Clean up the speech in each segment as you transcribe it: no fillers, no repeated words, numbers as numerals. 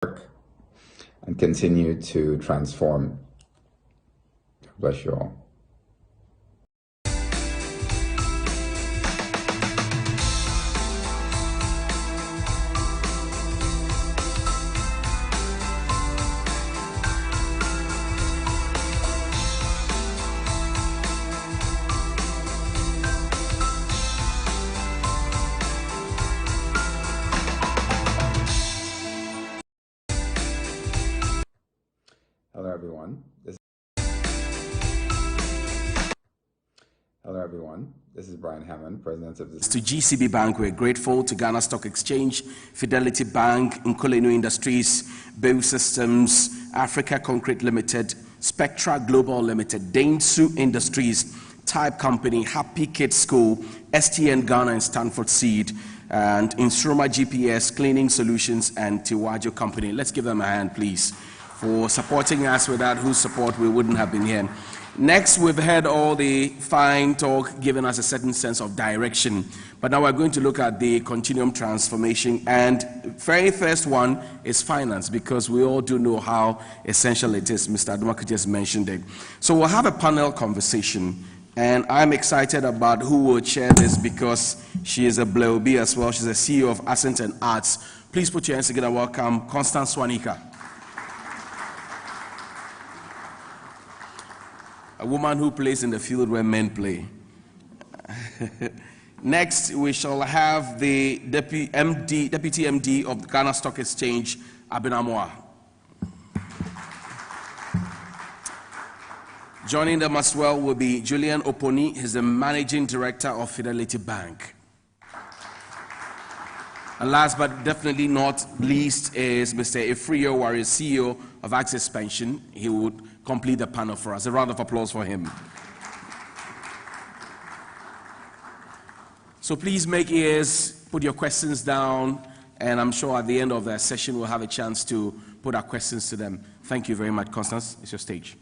work and continue to transform. God bless you all. Hello, everyone. This is Brian Hammond, President of the... To GCB Bank, we're grateful to Ghana Stock Exchange, Fidelity Bank, Nkolenu Industries, Beu Systems, Africa Concrete Limited, Spectra Global Limited, Dainsu Industries, Type Company, Happy Kids School, STN Ghana and Stanford Seed, and Instruma GPS, Cleaning Solutions, and Tiwajo Company. Let's give them a hand, please, for supporting us. Without whose support we wouldn't have been here. Next, we've heard all the fine talk giving us a certain sense of direction, but now we're going to look at the continuum transformation, and very first one is finance, because we all do know how essential it is. Mr. Adomako just mentioned it. So we'll have a panel conversation, and I'm excited about who will chair this because she is a Bleobi as well. She's the CEO of Ascent and Arts. Please put your hands together. Welcome, Constance Swanika. A woman who plays in the field where men play. Next, we shall have the Deputy MD of the Ghana Stock Exchange, Abinamoa. Joining them as well will be Julian Oponi. He's the Managing Director of Fidelity Bank. And last but definitely not least is Mr. Efrio Warrior, CEO of Access Pension. He would complete the panel for us. A round of applause for him. So please make ears, put your questions down, and I'm sure at the end of the session we'll have a chance to put our questions to them. Thank you very much. Constance, it's your stage.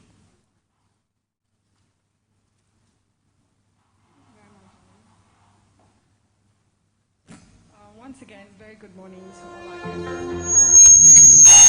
Once again, very good morning to all our guests.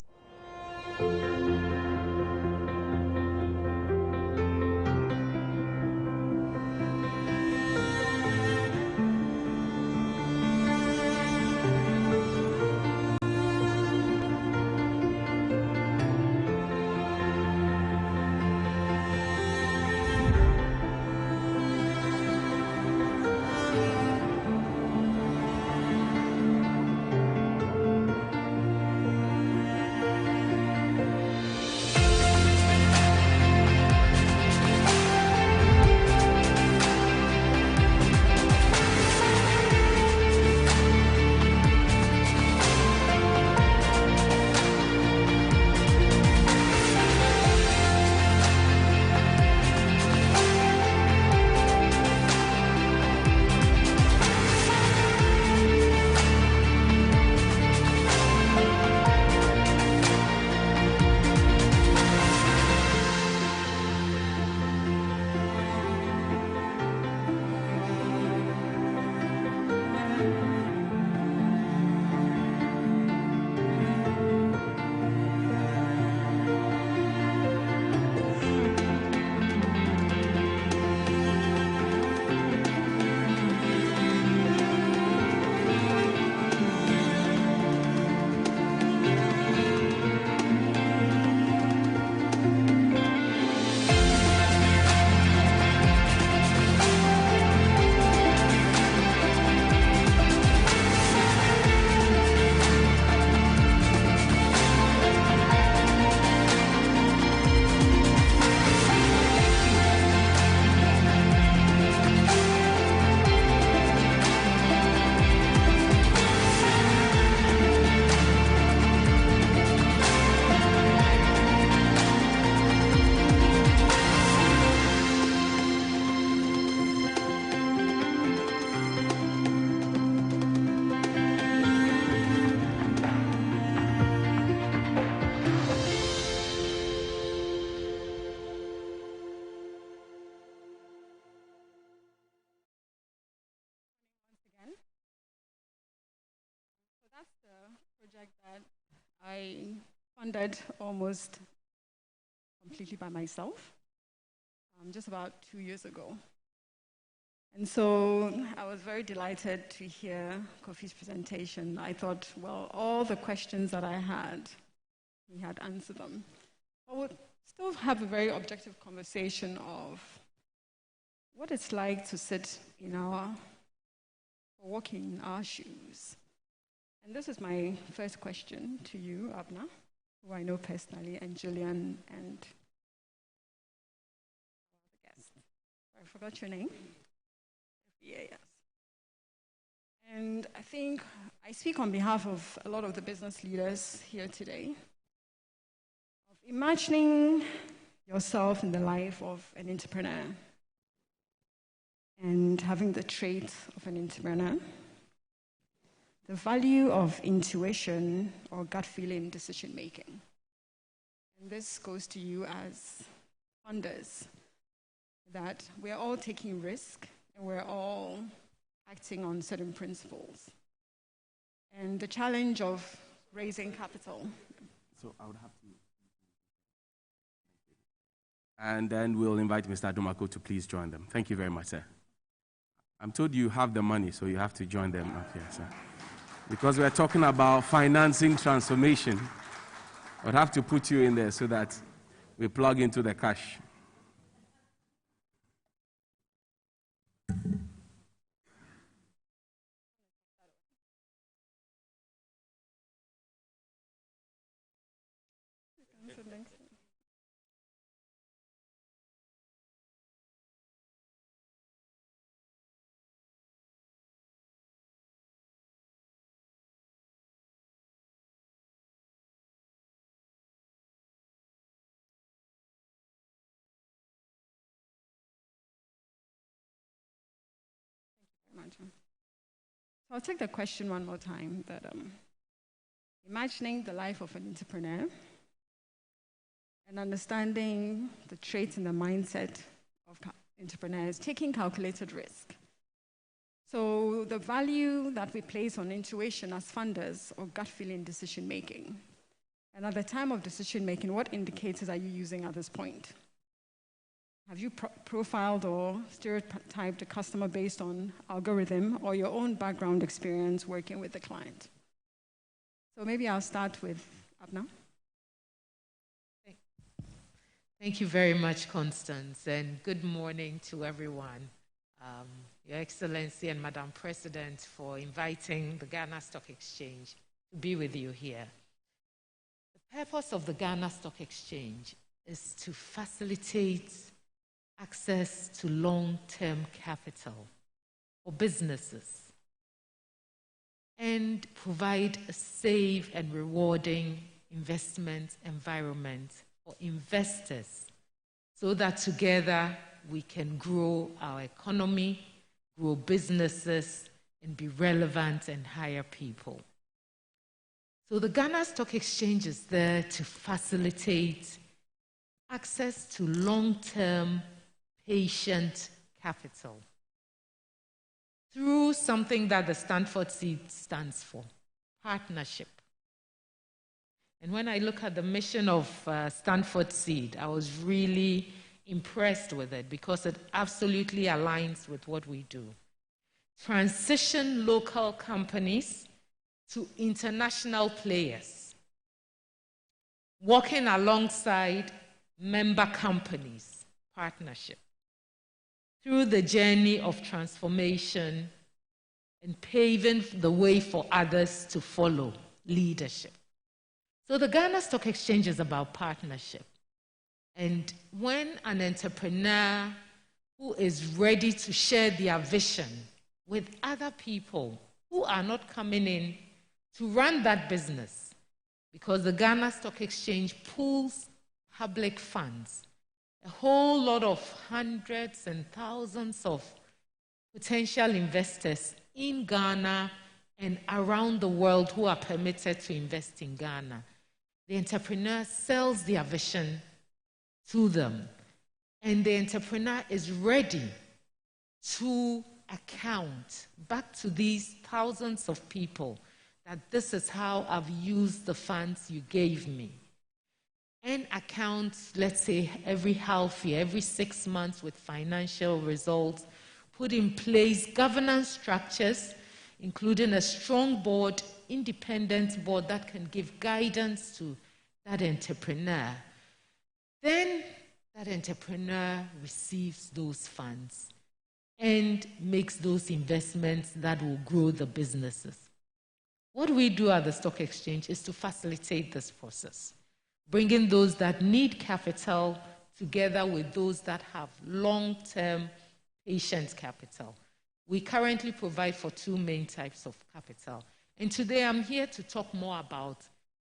That's the project that I funded almost completely by myself just about 2 years ago. And so I was very delighted to hear Kofi's presentation. I thought, well, all the questions that I had, he had answered them. I would still have a very objective conversation of what it's like to sit in walking in our shoes. And this is my first question to you, Abna, who I know personally, and Julian, and the guest. I forgot your name. Yeah, yes. And I think I speak on behalf of a lot of the business leaders here today, of imagining yourself in the life of an entrepreneur and having the traits of an entrepreneur, the value of intuition or gut feeling decision making. And this goes to you as funders, that we're all taking risk and we're all acting on certain principles. And the challenge of raising capital. So I would have to. And then we'll invite Mr. Adomako to please join them. Thank you very much, sir. I'm told you have the money, so you have to join them up here, sir. Because we're talking about financing transformation, I'd have to put you in there so that we plug into the cash. So I'll take the question one more time, that imagining the life of an entrepreneur and understanding the traits and the mindset of entrepreneurs, taking calculated risk. So the value that we place on intuition as funders or gut feeling decision making. And at the time of decision making, what indicators are you using at this point? Have you profiled or stereotyped a customer based on algorithm or your own background experience working with the client? So maybe I'll start with Abna. Thank you very much, Constance, and good morning to everyone. Your Excellency and Madam President, for inviting the Ghana Stock Exchange to be with you here. The purpose of the Ghana Stock Exchange is to facilitate access to long-term capital for businesses and provide a safe and rewarding investment environment for investors so that together we can grow our economy, grow businesses, and be relevant and hire people. So the Ghana Stock Exchange is there to facilitate access to long-term patient capital through something that the Stanford Seed stands for, partnership. And when I look at the mission of Stanford Seed, I was really impressed with it because it absolutely aligns with what we do. Transition local companies to international players, working alongside member companies, partnership, through the journey of transformation and paving the way for others to follow, leadership. So the Ghana Stock Exchange is about partnership. And when an entrepreneur who is ready to share their vision with other people who are not coming in to run that business, because the Ghana Stock Exchange pools public funds, a whole lot of hundreds and thousands of potential investors in Ghana and around the world who are permitted to invest in Ghana. The entrepreneur sells their vision to them, and the entrepreneur is ready to account back to these thousands of people that this is how I've used the funds you gave me. And accounts, let's say every half year, every 6 months with financial results, put in place governance structures, including a strong board, independent board that can give guidance to that entrepreneur. Then that entrepreneur receives those funds and makes those investments that will grow the businesses. What we do at the stock exchange is to facilitate this process, bringing those that need capital together with those that have long-term patient capital. We currently provide for 2 main types of capital. And today I'm here to talk more about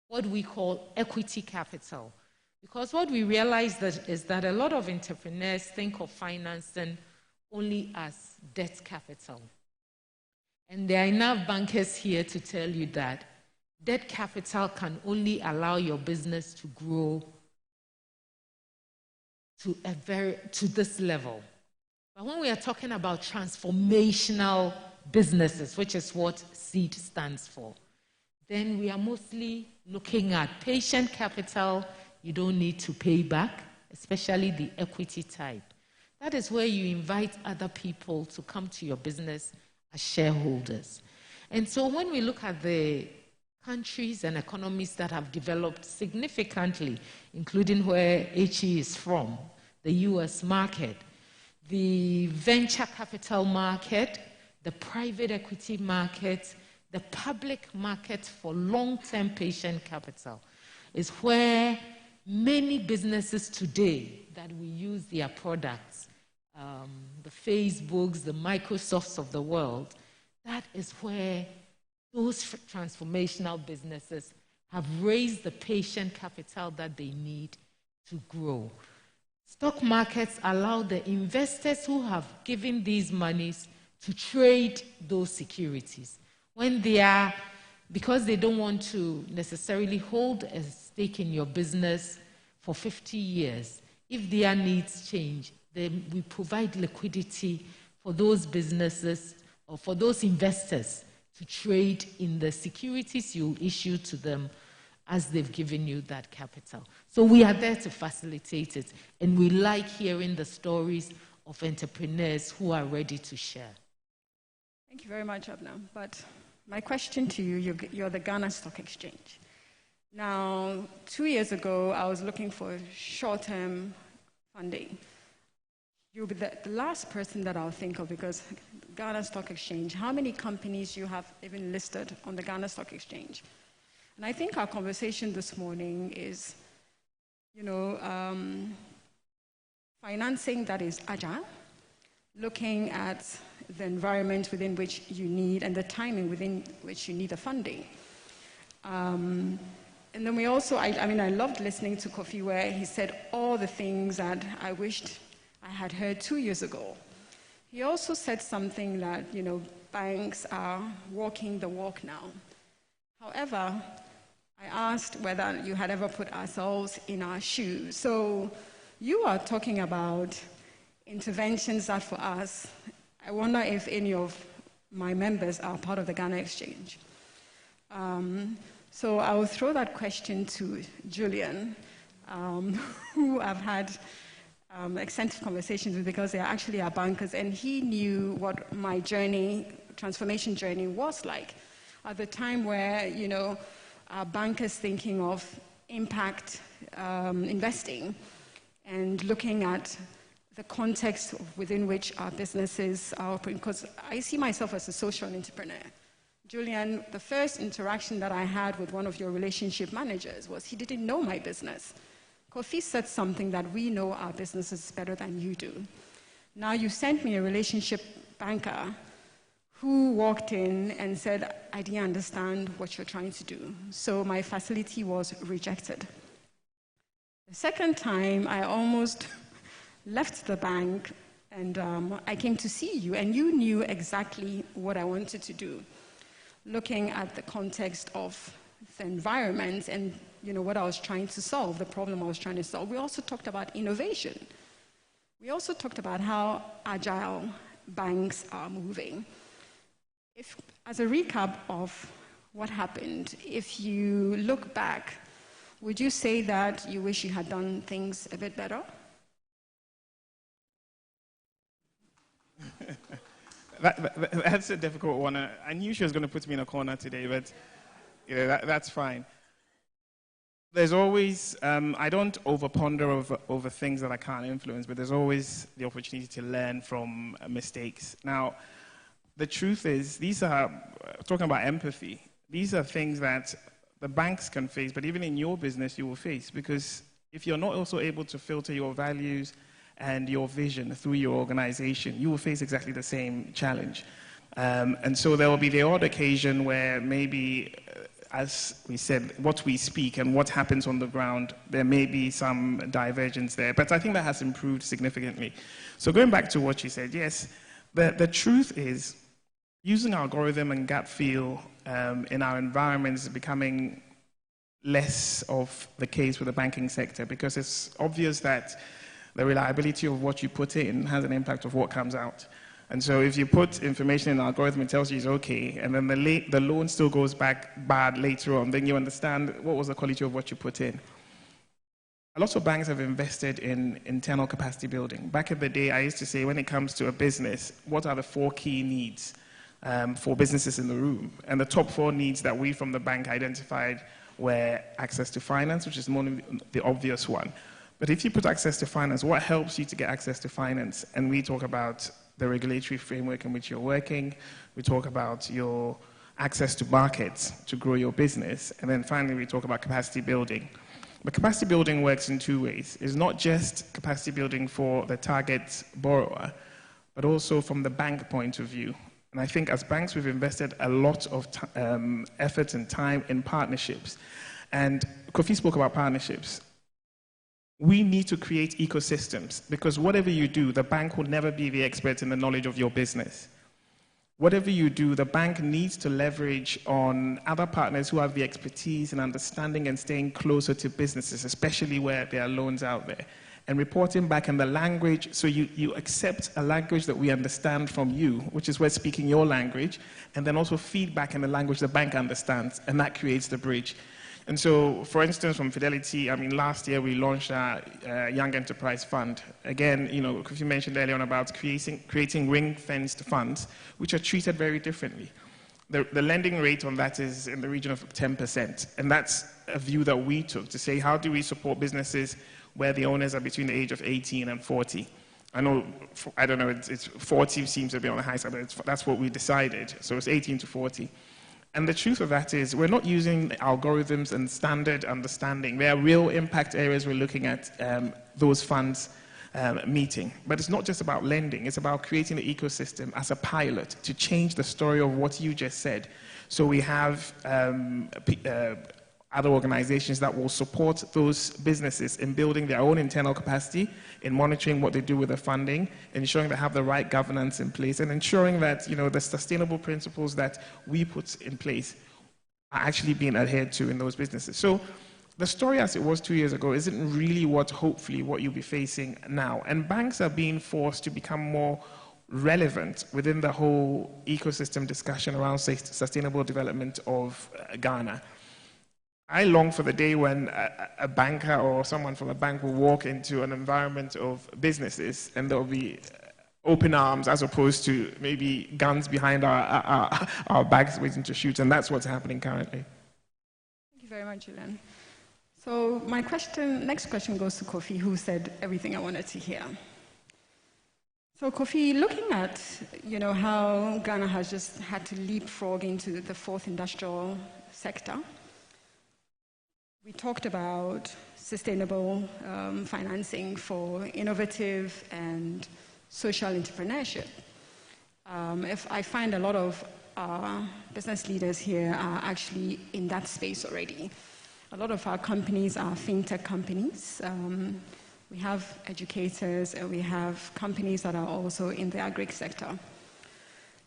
what we call equity capital. Because what we realize is that a lot of entrepreneurs think of financing only as debt capital. And there are enough bankers here to tell you that debt capital can only allow your business to grow to this level. But when we are talking about transformational businesses, which is what SEED stands for, then we are mostly looking at patient capital you don't need to pay back, especially the equity type. That is where you invite other people to come to your business as shareholders. And so when we look at the countries and economies that have developed significantly, including where HE is from, the US market, the venture capital market, the private equity market, the public market for long-term patient capital is where many businesses today that we use their products, the Facebooks, the Microsofts of the world, that is where those transformational businesses have raised the patient capital that they need to grow. Stock markets allow the investors who have given these monies to trade those securities. When they are, because they don't want to necessarily hold a stake in your business for 50 years, if their needs change, then we provide liquidity for those businesses or for those investors to trade in the securities you issue to them as they've given you that capital. So we are there to facilitate it, and we like hearing the stories of entrepreneurs who are ready to share. Thank you very much, Abna. But my question to you, you're the Ghana Stock Exchange. Now, 2 years ago, I was looking for short-term funding. You'll be the last person that I'll think of, because Ghana Stock Exchange, how many companies you have even listed on the Ghana Stock Exchange? And I think our conversation this morning is, financing that is agile, looking at the environment within which you need and the timing within which you need the funding. And then we also, I loved listening to Kofi, where he said all the things that I wished I had heard 2 years ago. He also said something that, banks are walking the walk now. However, I asked whether you had ever put ourselves in our shoes. So you are talking about interventions that for us, I wonder if any of my members are part of the Ghana Exchange. So I will throw that question to Julian, who I've had extensive conversations with, because they actually are bankers, and he knew what my journey, transformation journey, was like at the time where, our bankers thinking of impact investing and looking at the context within which our businesses are operating, because I see myself as a social entrepreneur. Julian, the first interaction that I had with one of your relationship managers was he didn't know my business. Kofi said something that we know our businesses better than you do. Now you sent me a relationship banker who walked in and said, I didn't understand what you're trying to do. So my facility was rejected. The second time, I almost left the bank, and I came to see you, and you knew exactly what I wanted to do, looking at the context of the environment and what I was trying to solve, the problem I was trying to solve. We also talked about innovation. We also talked about how agile banks are moving. As a recap of what happened? If you look back, would you say that you wish you had done things a bit better? That's a difficult one. I knew she was going to put me in a corner today, but that's fine. There's always, I don't over-ponder over things that I can't influence, but there's always the opportunity to learn from mistakes. Now, the truth is, these are, talking about empathy, these are things that the banks can face, but even in your business you will face, because if you're not also able to filter your values and your vision through your organization, you will face exactly the same challenge. And so there will be the odd occasion where maybe, as we said, what we speak and what happens on the ground, there may be some divergence there. But I think that has improved significantly. So going back to what you said, yes, the truth is, using algorithm and gut feel in our environments is becoming less of the case with the banking sector, because it's obvious that the reliability of what you put in has an impact of what comes out. And so if you put information in an algorithm, it tells you it's okay, and then the loan still goes back bad later on, then you understand what was the quality of what you put in. A lot of banks have invested in internal capacity building. Back in the day, I used to say, when it comes to a business, what are the 4 key needs for businesses in the room? And the top 4 needs that we from the bank identified were access to finance, which is more the obvious one. But if you put access to finance, what helps you to get access to finance? And we talk about the regulatory framework in which you're working. We talk about your access to markets to grow your business. And then finally, we talk about capacity building. But capacity building works in 2 ways. It's not just capacity building for the target borrower, but also from the bank point of view. And I think as banks, we've invested a lot of effort and time in partnerships. And Kofi spoke about partnerships. We need to create ecosystems, because whatever you do, the bank will never be the expert in the knowledge of your business. Whatever you do, the bank needs to leverage on other partners who have the expertise and understanding and staying closer to businesses, especially where there are loans out there, and reporting back in the language. So you accept a language that we understand from you, which is we're speaking your language, and then also feedback in the language the bank understands, and that creates the bridge. And so, for instance, from Fidelity, I mean, last year we launched our Young Enterprise Fund. Again, you know, you mentioned earlier on about creating ring-fenced funds, which are treated very differently. The lending rate on that is in the region of 10%. And that's a view that we took to say, how do we support businesses where the owners are between the age of 18 and 40? I don't know, it's 40 seems to be on the high side, but that's what we decided. So it's 18 to 40. And the truth of that is, we're not using algorithms and standard understanding. There are real impact areas we're looking at those funds meeting. But it's not just about lending, it's about creating the ecosystem as a pilot to change the story of what you just said. So we have other organizations that will support those businesses in building their own internal capacity, in monitoring what they do with the funding, ensuring they have the right governance in place, and ensuring that, you know, the sustainable principles that we put in place are actually being adhered to in those businesses. So the story as it was 2 years ago isn't really hopefully what you'll be facing now. And banks are being forced to become more relevant within the whole ecosystem discussion around sustainable development of Ghana. I long for the day when a banker or someone from a bank will walk into an environment of businesses and there'll be open arms as opposed to maybe guns behind our backs waiting to shoot, and that's what's happening currently. Thank you very much, Julian. So my next question goes to Kofi, who said everything I wanted to hear. So Kofi, looking at, you know, how Ghana has just had to leapfrog into the 4th industrial sector, we talked about sustainable financing for innovative and social entrepreneurship. If I find a lot of business leaders here are actually in that space already. A lot of our companies are fintech companies. We have educators, and we have companies that are also in the agri sector.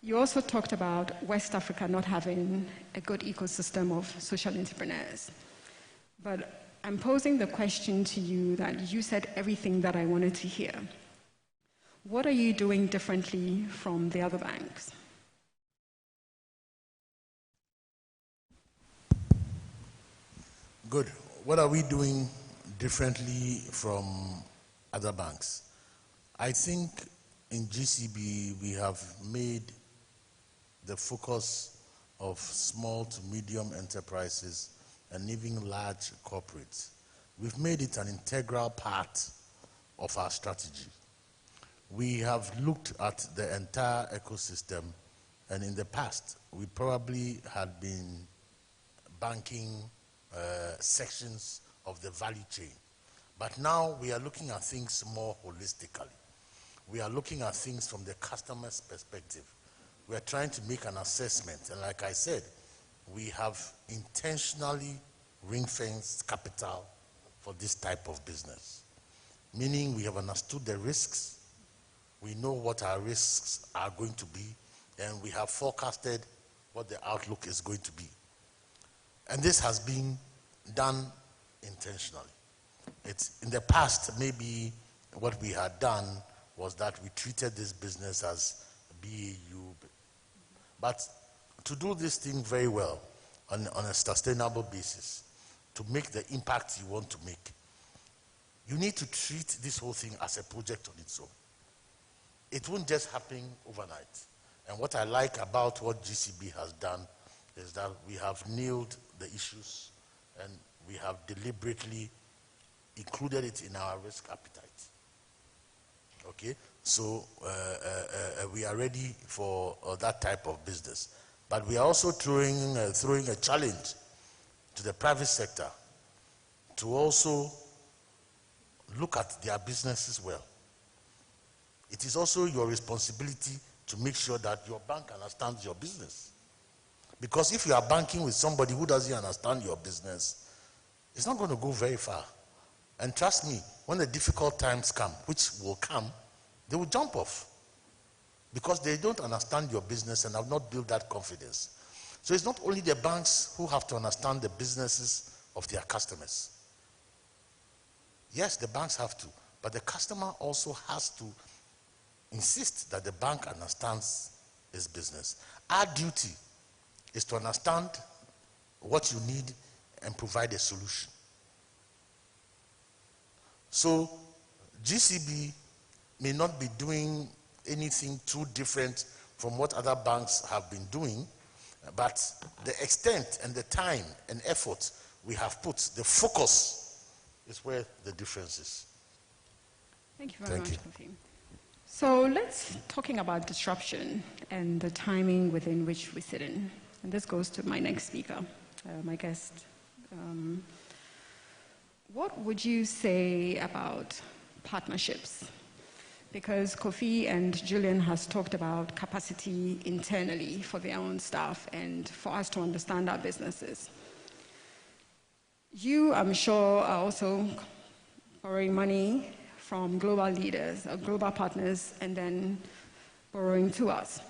You also talked about West Africa not having a good ecosystem of social entrepreneurs. But I'm posing the question to you that you said everything that I wanted to hear. What are you doing differently from the other banks? Good. What are we doing differently from other banks? I think in GCB we have made the focus of small to medium enterprises and even large corporates. We've made it an integral part of our strategy. We have looked at the entire ecosystem, and in the past, we probably had been banking sections of the value chain. But now we are looking at things more holistically. We are looking at things from the customer's perspective. We are trying to make an assessment, and like I said, we have intentionally ring-fenced capital for this type of business. Meaning we have understood the risks, we know what our risks are going to be, and we have forecasted what the outlook is going to be. And this has been done intentionally. It's in the past, maybe what we had done was that we treated this business as BAU. But to do this thing very well on a sustainable basis, to make the impact you want to make, you need to treat this whole thing as a project on its own. It won't just happen overnight. And what I like about what GCB has done is that we have nailed the issues and we have deliberately included it in our risk appetite. Okay, so we are ready for that type of business. But we are also throwing a challenge to the private sector to also look at their businesses well. It is also your responsibility to make sure that your bank understands your business. Because if you are banking with somebody who doesn't understand your business, it's not going to go very far. And trust me, when the difficult times come, which will come, they will jump off. Because they don't understand your business and have not built that confidence. So it's not only the banks who have to understand the businesses of their customers. Yes, the banks have to, but the customer also has to insist that the bank understands its business. Our duty is to understand what you need and provide a solution. So GCB may not be doing anything too different from what other banks have been doing, but the extent and the time and effort we have put, the focus is where the difference is. Thank you very much, Kofi. So let's talking about disruption and the timing within which we sit in. And this goes to my next speaker, my guest. What would you say about partnerships? Because Kofi and Julian has talked about capacity internally for their own staff and for us to understand our businesses. You, I'm sure, are also borrowing money from global leaders or global partners and then borrowing to us.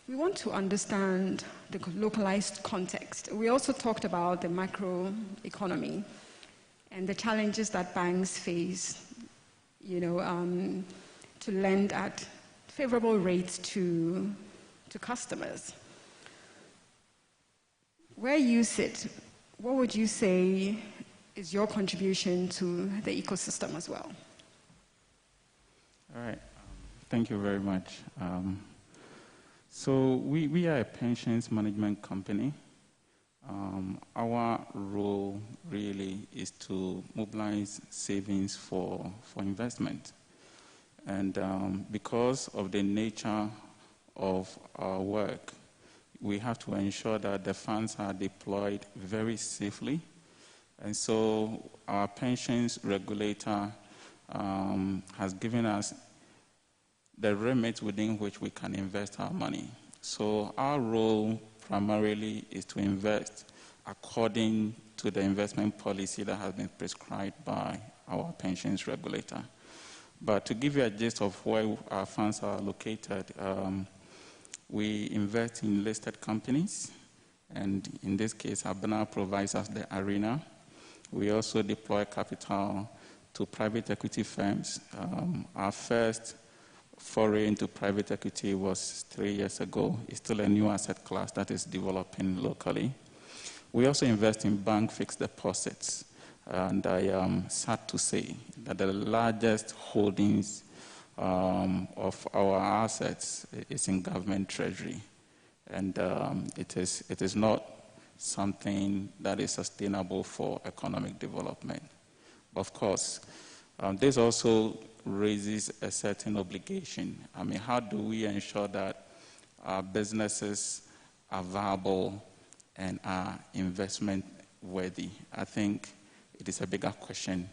We want to understand the localized context. We also talked about the macro economy and the challenges that banks face, to lend at favorable rates to customers. Where you sit, what would you say is your contribution to the ecosystem as well? All right. Thank you very much. So we are a pensions management company. Our role really is to mobilize savings for investment. And because of the nature of our work, we have to ensure that the funds are deployed very safely. And so our pensions regulator has given us the remit within which we can invest our money. So our role primarily is to invest according to the investment policy that has been prescribed by our pensions regulator. But to give you a gist of where our funds are located, we invest in listed companies, and in this case, Abena provides us the arena. We also deploy capital to private equity firms. Our first foray into private equity was 3 years ago. It's still a new asset class that is developing locally. We also invest in bank fixed deposits. And I am sad to say that the largest holdings of our assets is in government treasury. And it is not something that is sustainable for economic development. Of course, this also raises a certain obligation. I mean, how do we ensure that our businesses are viable and are investment worthy? I think it is a bigger question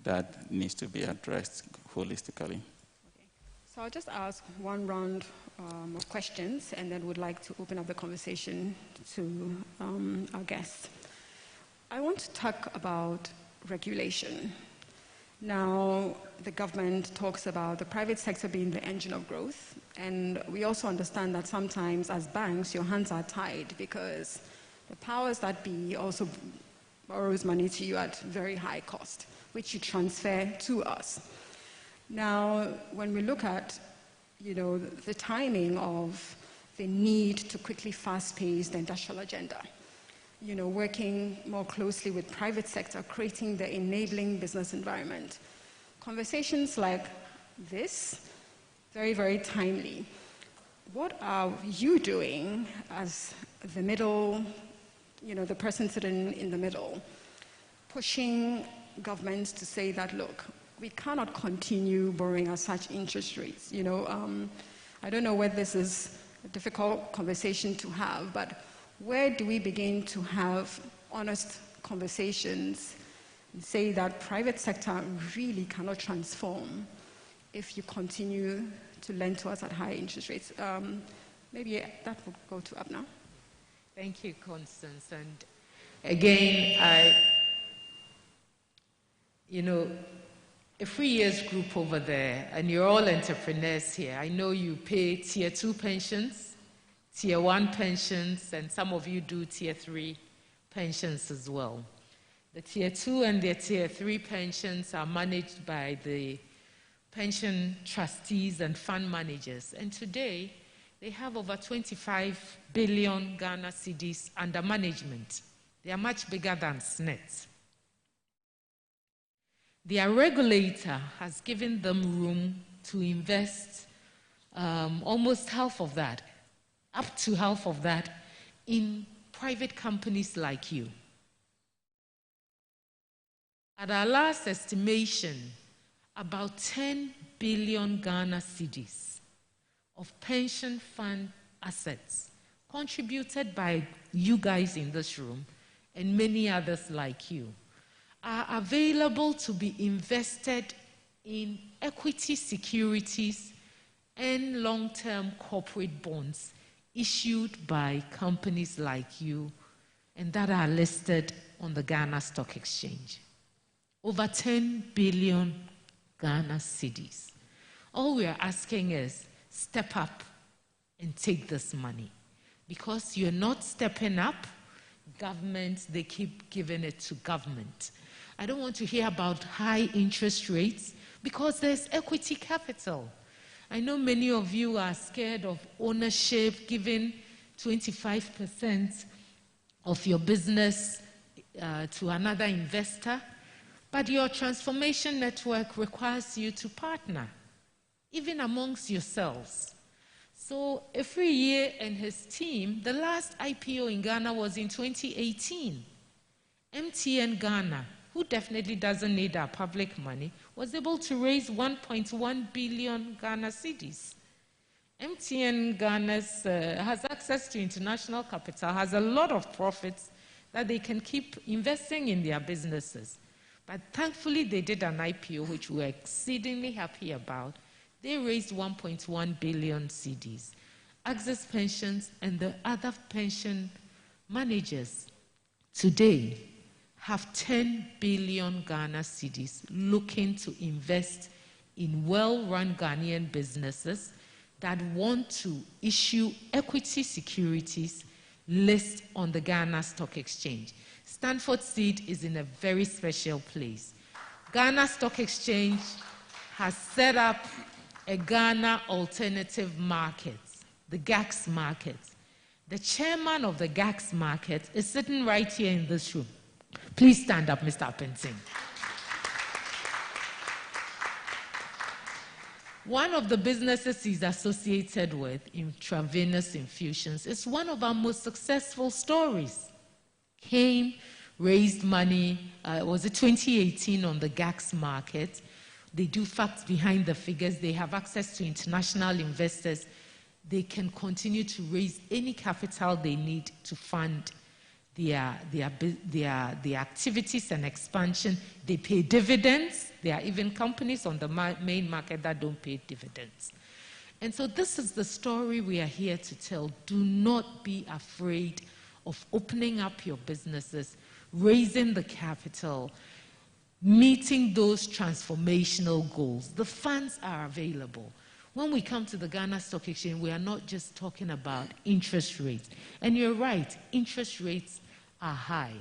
that needs to be addressed holistically. Okay. So I'll just ask one round of questions, and then would like to open up the conversation to our guests. I want to talk about regulation. Now, the government talks about the private sector being the engine of growth, and we also understand that sometimes as banks, your hands are tied because the powers that be also borrows money to you at very high cost, which you transfer to us. Now, when we look at, the timing of the need to quickly fast-pace the industrial agenda, working more closely with private sector, creating the enabling business environment. Conversations like this, very, very timely. What are you doing as the middle, the person sitting in the middle, pushing governments to say that, look, we cannot continue borrowing at such interest rates. I don't know whether this is a difficult conversation to have, but where do we begin to have honest conversations and say that private sector really cannot transform if you continue to lend to us at high interest rates? Maybe that would go to Abna. Thank you, Constance. And again, a 3 years group over there, and you're all entrepreneurs here. I know you pay tier 2 pensions, tier 1 pensions, and some of you do tier 3 pensions as well. The tier 2 and the tier 3 pensions are managed by the pension trustees and fund managers. And today, they have over 25 billion Ghana cedis under management. They are much bigger than SNET. Their regulator has given them room to invest almost half of that, up to half of that, in private companies like you. At our last estimation, about 10 billion Ghana cedis of pension fund assets contributed by you guys in this room and many others like you are available to be invested in equity securities and long-term corporate bonds issued by companies like you and that are listed on the Ghana Stock Exchange. Over 10 billion Ghana cedis. All we are asking is step up and take this money. Because you're not stepping up, government, they keep giving it to government. I don't want to hear about high interest rates because there's equity capital. I know many of you are scared of ownership, giving 25% of your business to another investor, but your transformation network requires you to partner, even amongst yourselves. So every year and his team, the last IPO in Ghana was in 2018. MTN Ghana, who definitely doesn't need our public money, was able to raise 1.1 billion Ghana cedis. MTN Ghana has access to international capital, has a lot of profits that they can keep investing in their businesses. But thankfully, they did an IPO, which we're exceedingly happy about. They raised 1.1 billion cedis. Access Pensions and the other pension managers today have 10 billion Ghana cedis looking to invest in well-run Ghanaian businesses that want to issue equity securities list on the Ghana Stock Exchange. Stanford Seed is in a very special place. Ghana Stock Exchange has set up a Ghana Alternative Market, the GAX market. The chairman of the GACS market is sitting right here in this room. Please stand up, Mr. Apenting. One of the businesses he's associated with, intravenous infusions, is one of our most successful stories. Came, raised money, was it 2018 on the GACS market. They do facts behind the figures. They have access to international investors. They can continue to raise any capital they need to fund their activities and expansion. They pay dividends. There are even companies on the main market that don't pay dividends. And so this is the story we are here to tell. Do not be afraid of opening up your businesses, raising the capital, meeting those transformational goals. The funds are available. When we come to the Ghana Stock Exchange, we are not just talking about interest rates. And you're right, interest rates are high.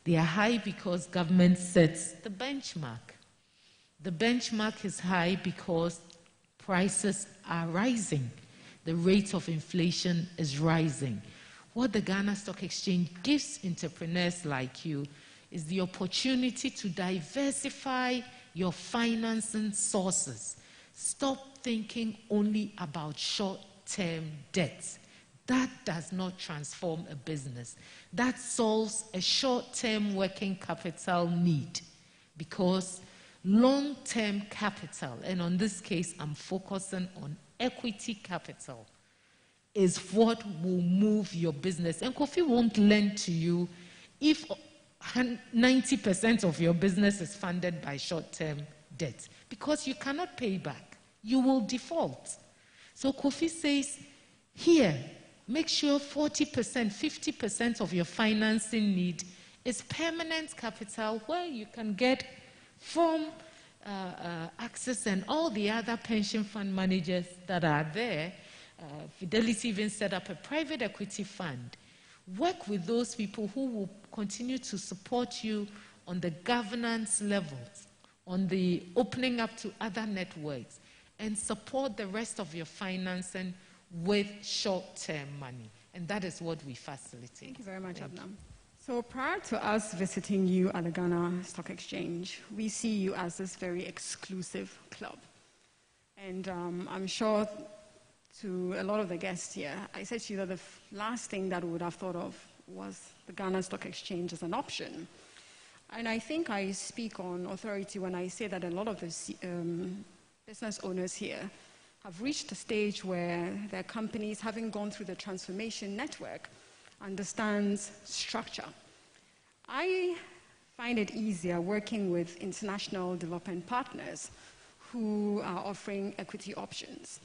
They are high because government sets the benchmark. The benchmark is high because prices are rising. The rate of inflation is rising. What the Ghana Stock Exchange gives entrepreneurs like you is the opportunity to diversify your financing sources. Stop thinking only about short-term debts. That does not transform a business. That solves a short-term working capital need, because long-term capital, and on this case I'm focusing on equity capital, is what will move your business. And Kofi won't lend to you if 90% of your business is funded by short-term debt, because you cannot pay back. You will default. So Kofi says, here, make sure 40%, 50% of your financing need is permanent capital, where you can get from Access and all the other pension fund managers that are there. Fidelity even set up a private equity fund. Work with those people who will continue to support you on the governance levels, on the opening up to other networks, and support the rest of your financing with short-term money. And that is what we facilitate. Thank you very much, Abnam. So prior to us visiting you at the Ghana Stock Exchange, we see you as this very exclusive club. And I'm sure to a lot of the guests here, I said to you that the last thing that we would have thought of was the Ghana Stock Exchange as an option. And I think I speak on authority when I say that a lot of the business owners here have reached a stage where their companies, having gone through the transformation network, understands structure. I find it easier working with international development partners who are offering equity options.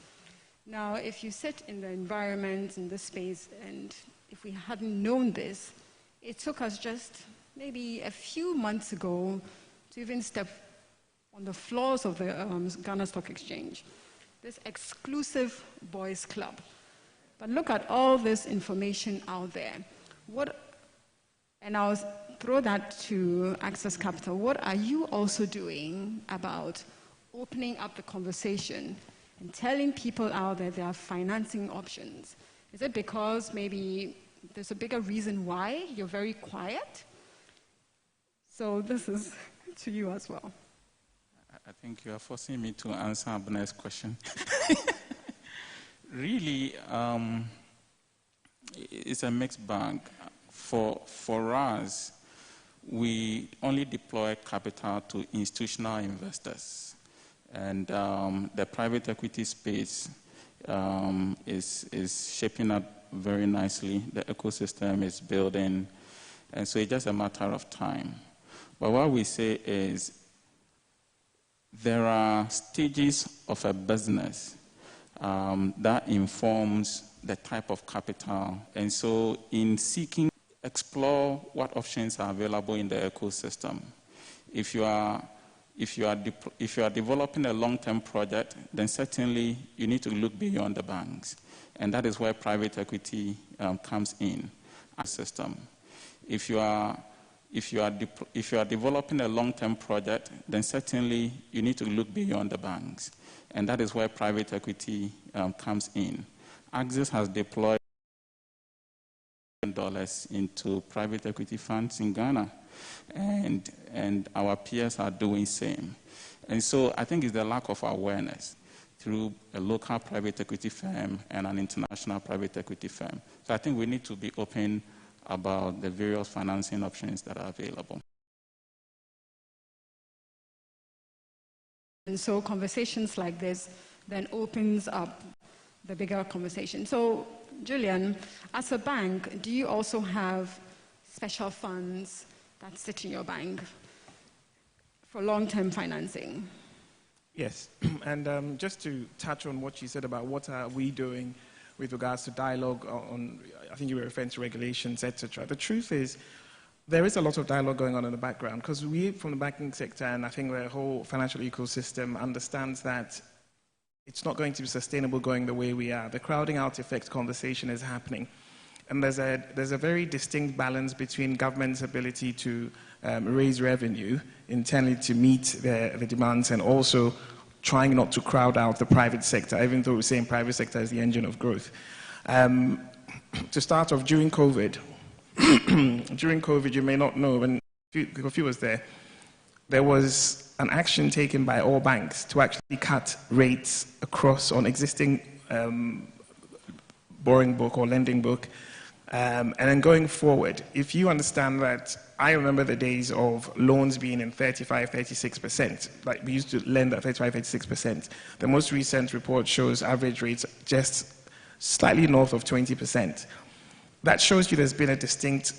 Now, if you sit in the environment, in this space, and if we hadn't known this, it took us just maybe a few months ago to even step on the floors of the Ghana Stock Exchange, this exclusive boys club. But look at all this information out there. And I'll throw that to Access Capital. What are you also doing about opening up the conversation and telling people out there there are financing options? Is it because maybe there's a bigger reason why you're very quiet? So this is to you as well. I think you are forcing me to answer Abner's question. Really, it's a mixed bag. For us, we only deploy capital to institutional investors. And the private equity space is shaping up very nicely. The ecosystem is building. And so it's just a matter of time. But what we say is, there are stages of a business that informs the type of capital. And so in seeking, explore what options are available in the ecosystem. If you are developing a long-term project, then certainly you need to look beyond the banks. And that is where private equity comes in. System. If you are developing a long-term project, then certainly you need to look beyond the banks. And that is where private equity comes in. Axis has deployed into private equity funds in Ghana. And our peers are doing same. And so I think it's the lack of awareness through a local private equity firm and an international private equity firm. So I think we need to be open about the various financing options that are available. And so conversations like this then opens up the bigger conversation. So Julian, as a bank, do you also have special funds that sit in your bank for long-term financing? Yes, and just to touch on what you said about what are we doing with regards to dialogue on, I think you were referring to regulations, etc. The truth is, there is a lot of dialogue going on in the background because we from the banking sector, and I think the whole financial ecosystem understands that it's not going to be sustainable going the way we are. The crowding out effect conversation is happening. And there's a very distinct balance between government's ability to raise revenue internally to meet the demands and also trying not to crowd out the private sector, even though we're saying private sector is the engine of growth. To start off, during COVID, you may not know, when Kofi was there was an action taken by all banks to actually cut rates across on existing borrowing book or lending book. And then going forward, if you understand that, I remember the days of loans being in 35, 36%. Like we used to lend at 35, 36%. The most recent report shows average rates just slightly north of 20%. That shows you there's been a distinct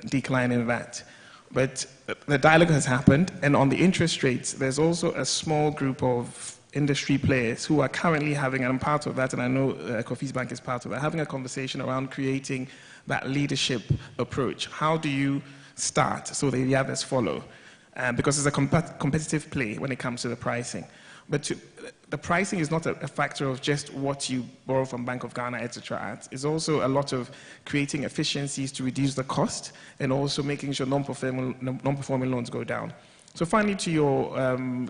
decline in that. But the dialogue has happened, and on the interest rates, there's also a small group of industry players who are currently having, and I'm part of that, and I know Kofi's Bank is part of that, having a conversation around creating that leadership approach. How do you start so that the others follow? Because it's a competitive play when it comes to the pricing. But the pricing is not a factor of just what you borrow from Bank of Ghana, etc. It's also a lot of creating efficiencies to reduce the cost and also making sure non-performing loans go down. So finally, to your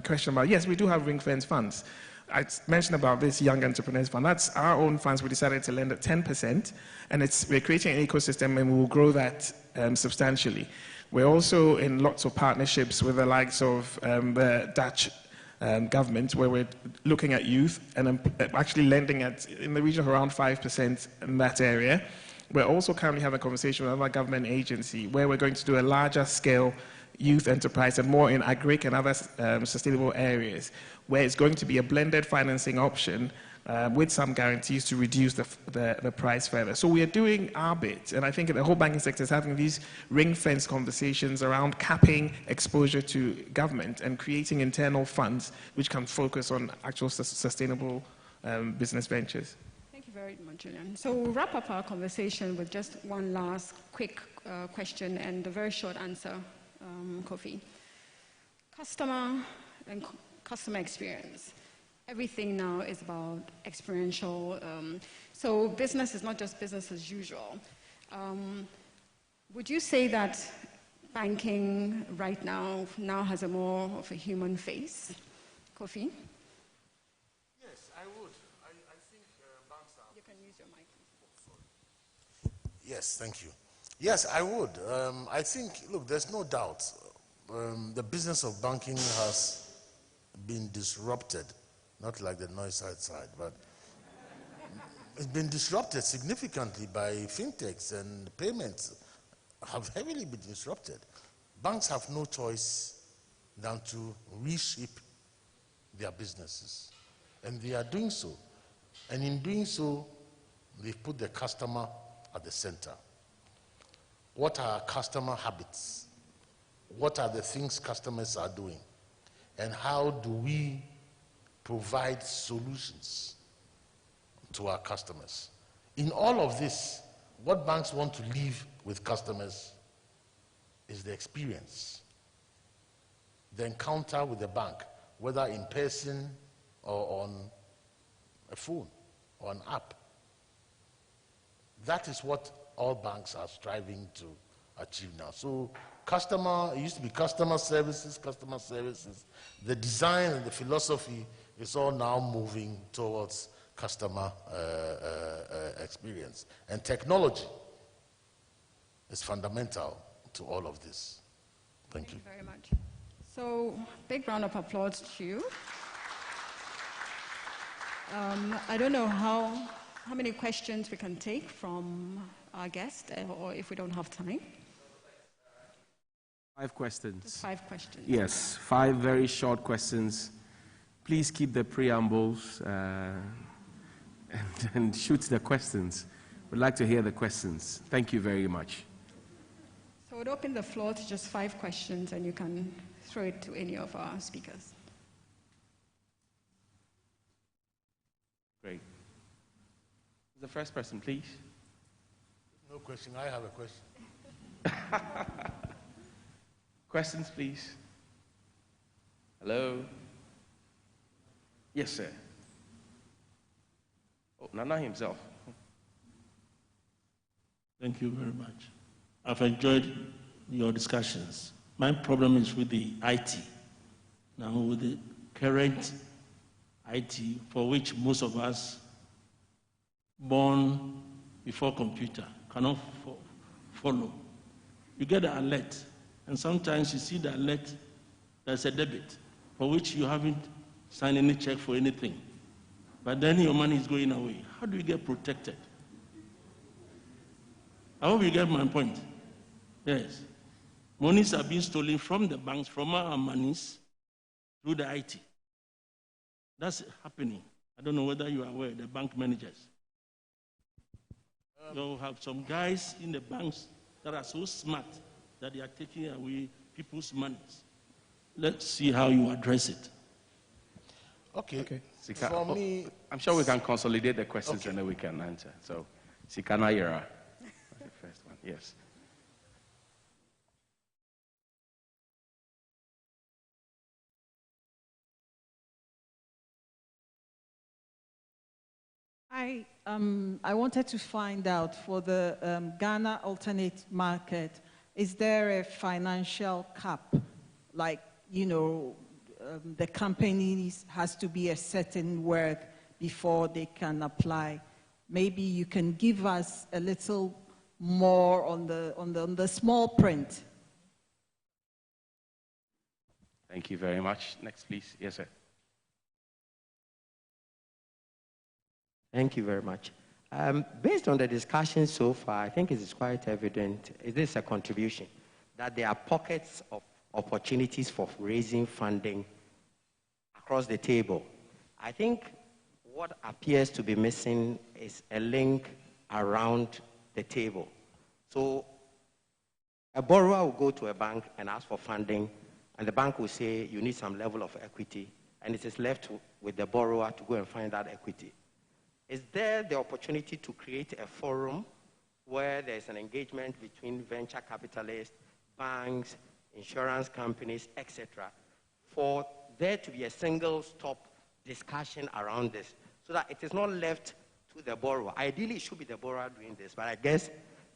question about, yes, we do have ring-fence funds. I mentioned about this Young Entrepreneurs Fund. That's our own funds. We decided to lend at 10%, and we're creating an ecosystem, and we will grow that substantially. We're also in lots of partnerships with the likes of the Dutch government, where we're looking at youth and actually lending at in the region of around 5% in that area. We're also currently having a conversation with another government agency where we're going to do a larger scale youth enterprise and more in agric and other sustainable areas, where it's going to be a blended financing option with some guarantees to reduce the price further. So we are doing our bit, and I think the whole banking sector is having these ring-fence conversations around capping exposure to government and creating internal funds which can focus on actual sustainable business ventures. Thank you very much, Julian. So we'll wrap up our conversation with just one last quick question and a very short answer, Kofi. Customer and customer experience. Everything now is about experiential. So business is not just business as usual. Would you say that banking right now has a more of a human face? Kofi? Yes, I would. I think banks are... You can use your mic. Oh, sorry. Yes, thank you. Yes, I would. I think, look, there's no doubt. The business of banking has been disrupted. Not like the noise outside, but it's been disrupted significantly by fintechs, and payments have heavily been disrupted. Banks have no choice than to reshape their businesses, and they are doing so. And in doing so, they put the customer at the center. What are customer habits? What are the things customers are doing? And how do we provide solutions to our customers? In all of this, what banks want to leave with customers is the experience, the encounter with the bank, whether in person or on a phone or an app. That is what all banks are striving to achieve now. So it used to be customer services. The design and the philosophy is all now moving towards customer experience. And technology is fundamental to all of this. Thank you. Thank you very much. So, big round of applause to you. I don't know how many questions we can take from our guest, or if we don't have time. 5 questions. Just 5 questions. Yes, 5 very short questions. Please keep the preambles and shoot the questions. We'd like to hear the questions. Thank you very much. So we'd open the floor to just 5 questions, and you can throw it to any of our speakers. Great. The first person, please. No question. I have a question. Questions, please. Hello? Yes, sir. Oh, Nana himself. Thank you very much. I've enjoyed your discussions. My problem is with the IT. Now, with the current IT, for which most of us born before computer cannot follow. You get an alert, and sometimes you see the alert, there's a debit, for which you haven't signed any check for anything. But then your money is going away. How do you get protected? I hope you get my point. Yes. Monies are being stolen from the banks, from our monies, through the IT. That's happening. I don't know whether you are aware, the bank managers. You'll have some guys in the banks that are so smart that they are taking away people's monies. Let's see how you address it. Okay. For me, I'm sure we can consolidate the questions and then we can answer. So, Sikana Yera, the first one. Yes. I wanted to find out for the Ghana alternate market, is there a financial cap? Like, you know, the companies has to be a certain worth before they can apply. Maybe you can give us a little more on the small print. Thank you very much. Next, please. Yes, sir. Thank you very much. Based on the discussion so far, I think it is quite evident, it is a contribution, that there are pockets of opportunities for raising funding across the table. I think what appears to be missing is a link around the table. So a borrower will go to a bank and ask for funding, and the bank will say you need some level of equity, and it is left with the borrower to go and find that equity. Is there the opportunity to create a forum where there's an engagement between venture capitalists, banks, insurance companies, etc., for there to be a single-stop discussion around this so that it is not left to the borrower? Ideally, it should be the borrower doing this, but I guess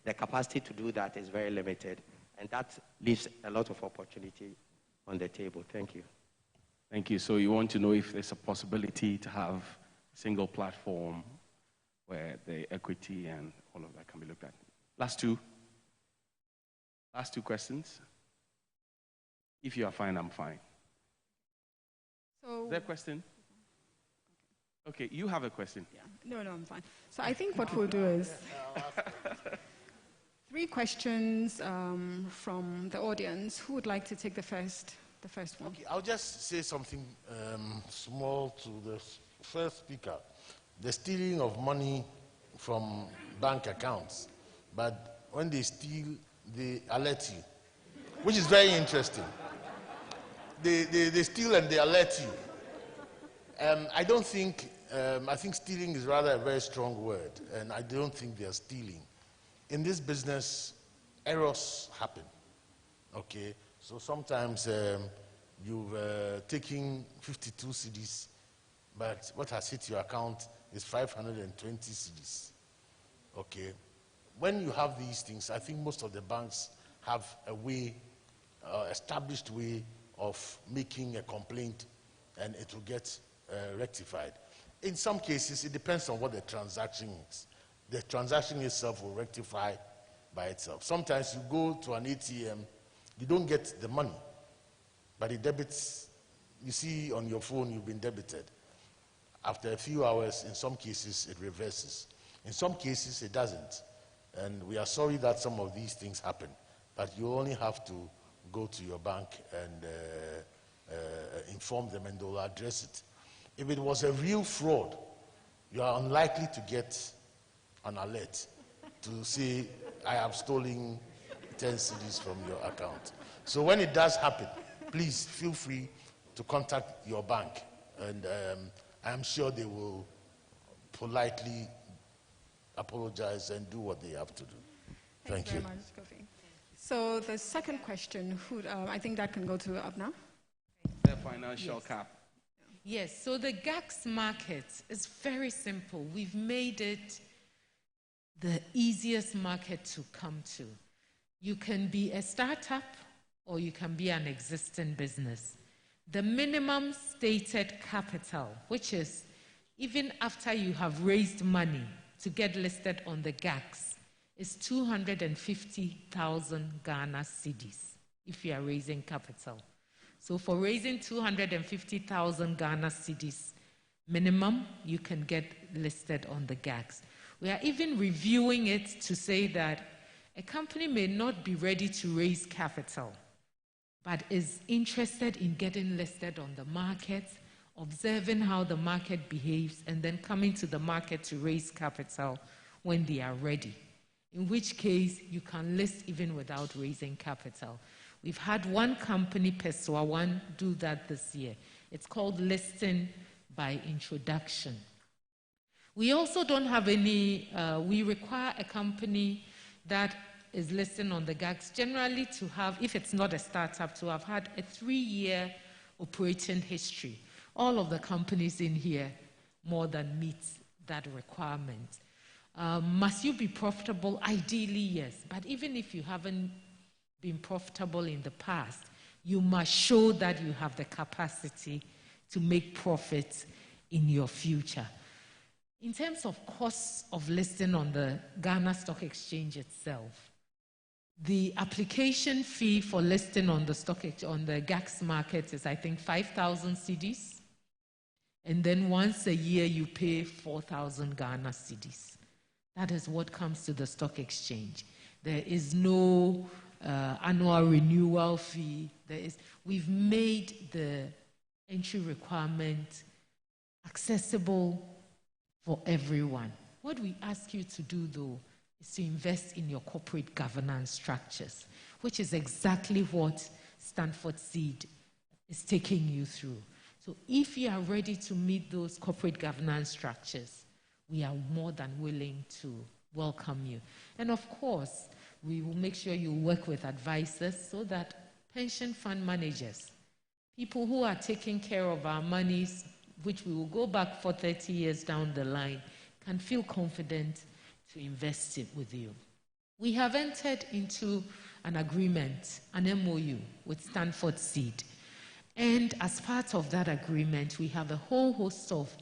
the capacity to do that is very limited, and that leaves a lot of opportunity on the table. Thank you. Thank you. So you want to know if there's a possibility to have single platform where the equity and all of that can be looked at. Last two questions. If you are fine, I'm fine. So, is there a question? Okay, you have a question. Yeah. No, I'm fine. So I think what we'll do is 3 questions from the audience. Who would like to take the first one? Okay, I'll just say something small to the first speaker. The stealing of money from bank accounts, but when they steal, they alert you, which is very interesting. They steal and they alert you. I don't think, I think stealing is rather a very strong word, and I don't think they are stealing. In this business, errors happen, okay? So sometimes you've taken 52 cedis, but what has hit your account is 520 cedis, okay? When you have these things, I think most of the banks have a way, established way of making a complaint, and it will get rectified. In some cases, it depends on what the transaction is. The transaction itself will rectify by itself. Sometimes you go to an ATM, you don't get the money, but it debits. You see on your phone you've been debited. After a few hours, in some cases, it reverses. In some cases, it doesn't. And we are sorry that some of these things happen, but you only have to go to your bank and inform them, and they'll address it. If it was a real fraud, you are unlikely to get an alert to say, I have stolen 10 cedis from your account. So when it does happen, please feel free to contact your bank, and I'm sure they will politely apologize and do what they have to do. Thank you. Very much, Kofi. So the second question, I think that can go to Abna. The financial cap. Yes, so the GACS market is very simple. We've made it the easiest market to come to. You can be a startup or you can be an existing business. The minimum stated capital, which is even after you have raised money to get listed on the GACS, is 250,000 Ghana cedis if you are raising capital. So for raising 250,000 Ghana cedis minimum, you can get listed on the GACS. We are even reviewing it to say that a company may not be ready to raise capital, but is interested in getting listed on the market, observing how the market behaves, and then coming to the market to raise capital when they are ready. In which case, you can list even without raising capital. We've had one company, Pessoa One, do that this year. It's called listing by introduction. We also don't have any, we require a company that is listed on the GACS generally to have, if it's not a startup, to have had a 3-year operating history. All of the companies in here more than meet that requirement. Must you be profitable? Ideally, yes. But even if you haven't been profitable in the past, you must show that you have the capacity to make profits in your future. In terms of costs of listing on the Ghana Stock Exchange itself, the application fee for listing on the on the GACS market is, I think, 5,000 cedis. And then once a year, you pay 4,000 Ghana cedis. That is what comes to the stock exchange. There is no annual renewal fee. We've made the entry requirement accessible for everyone. What we ask you to do, though, is to invest in your corporate governance structures, which is exactly what Stanford Seed is taking you through. So if you are ready to meet those corporate governance structures, we are more than willing to welcome you. And of course, we will make sure you work with advisors so that pension fund managers, people who are taking care of our monies, which we will go back for 30 years down the line, can feel confident to invest it with you. We have entered into an agreement, an MOU, with Stanford Seed. And as part of that agreement, we have a whole host of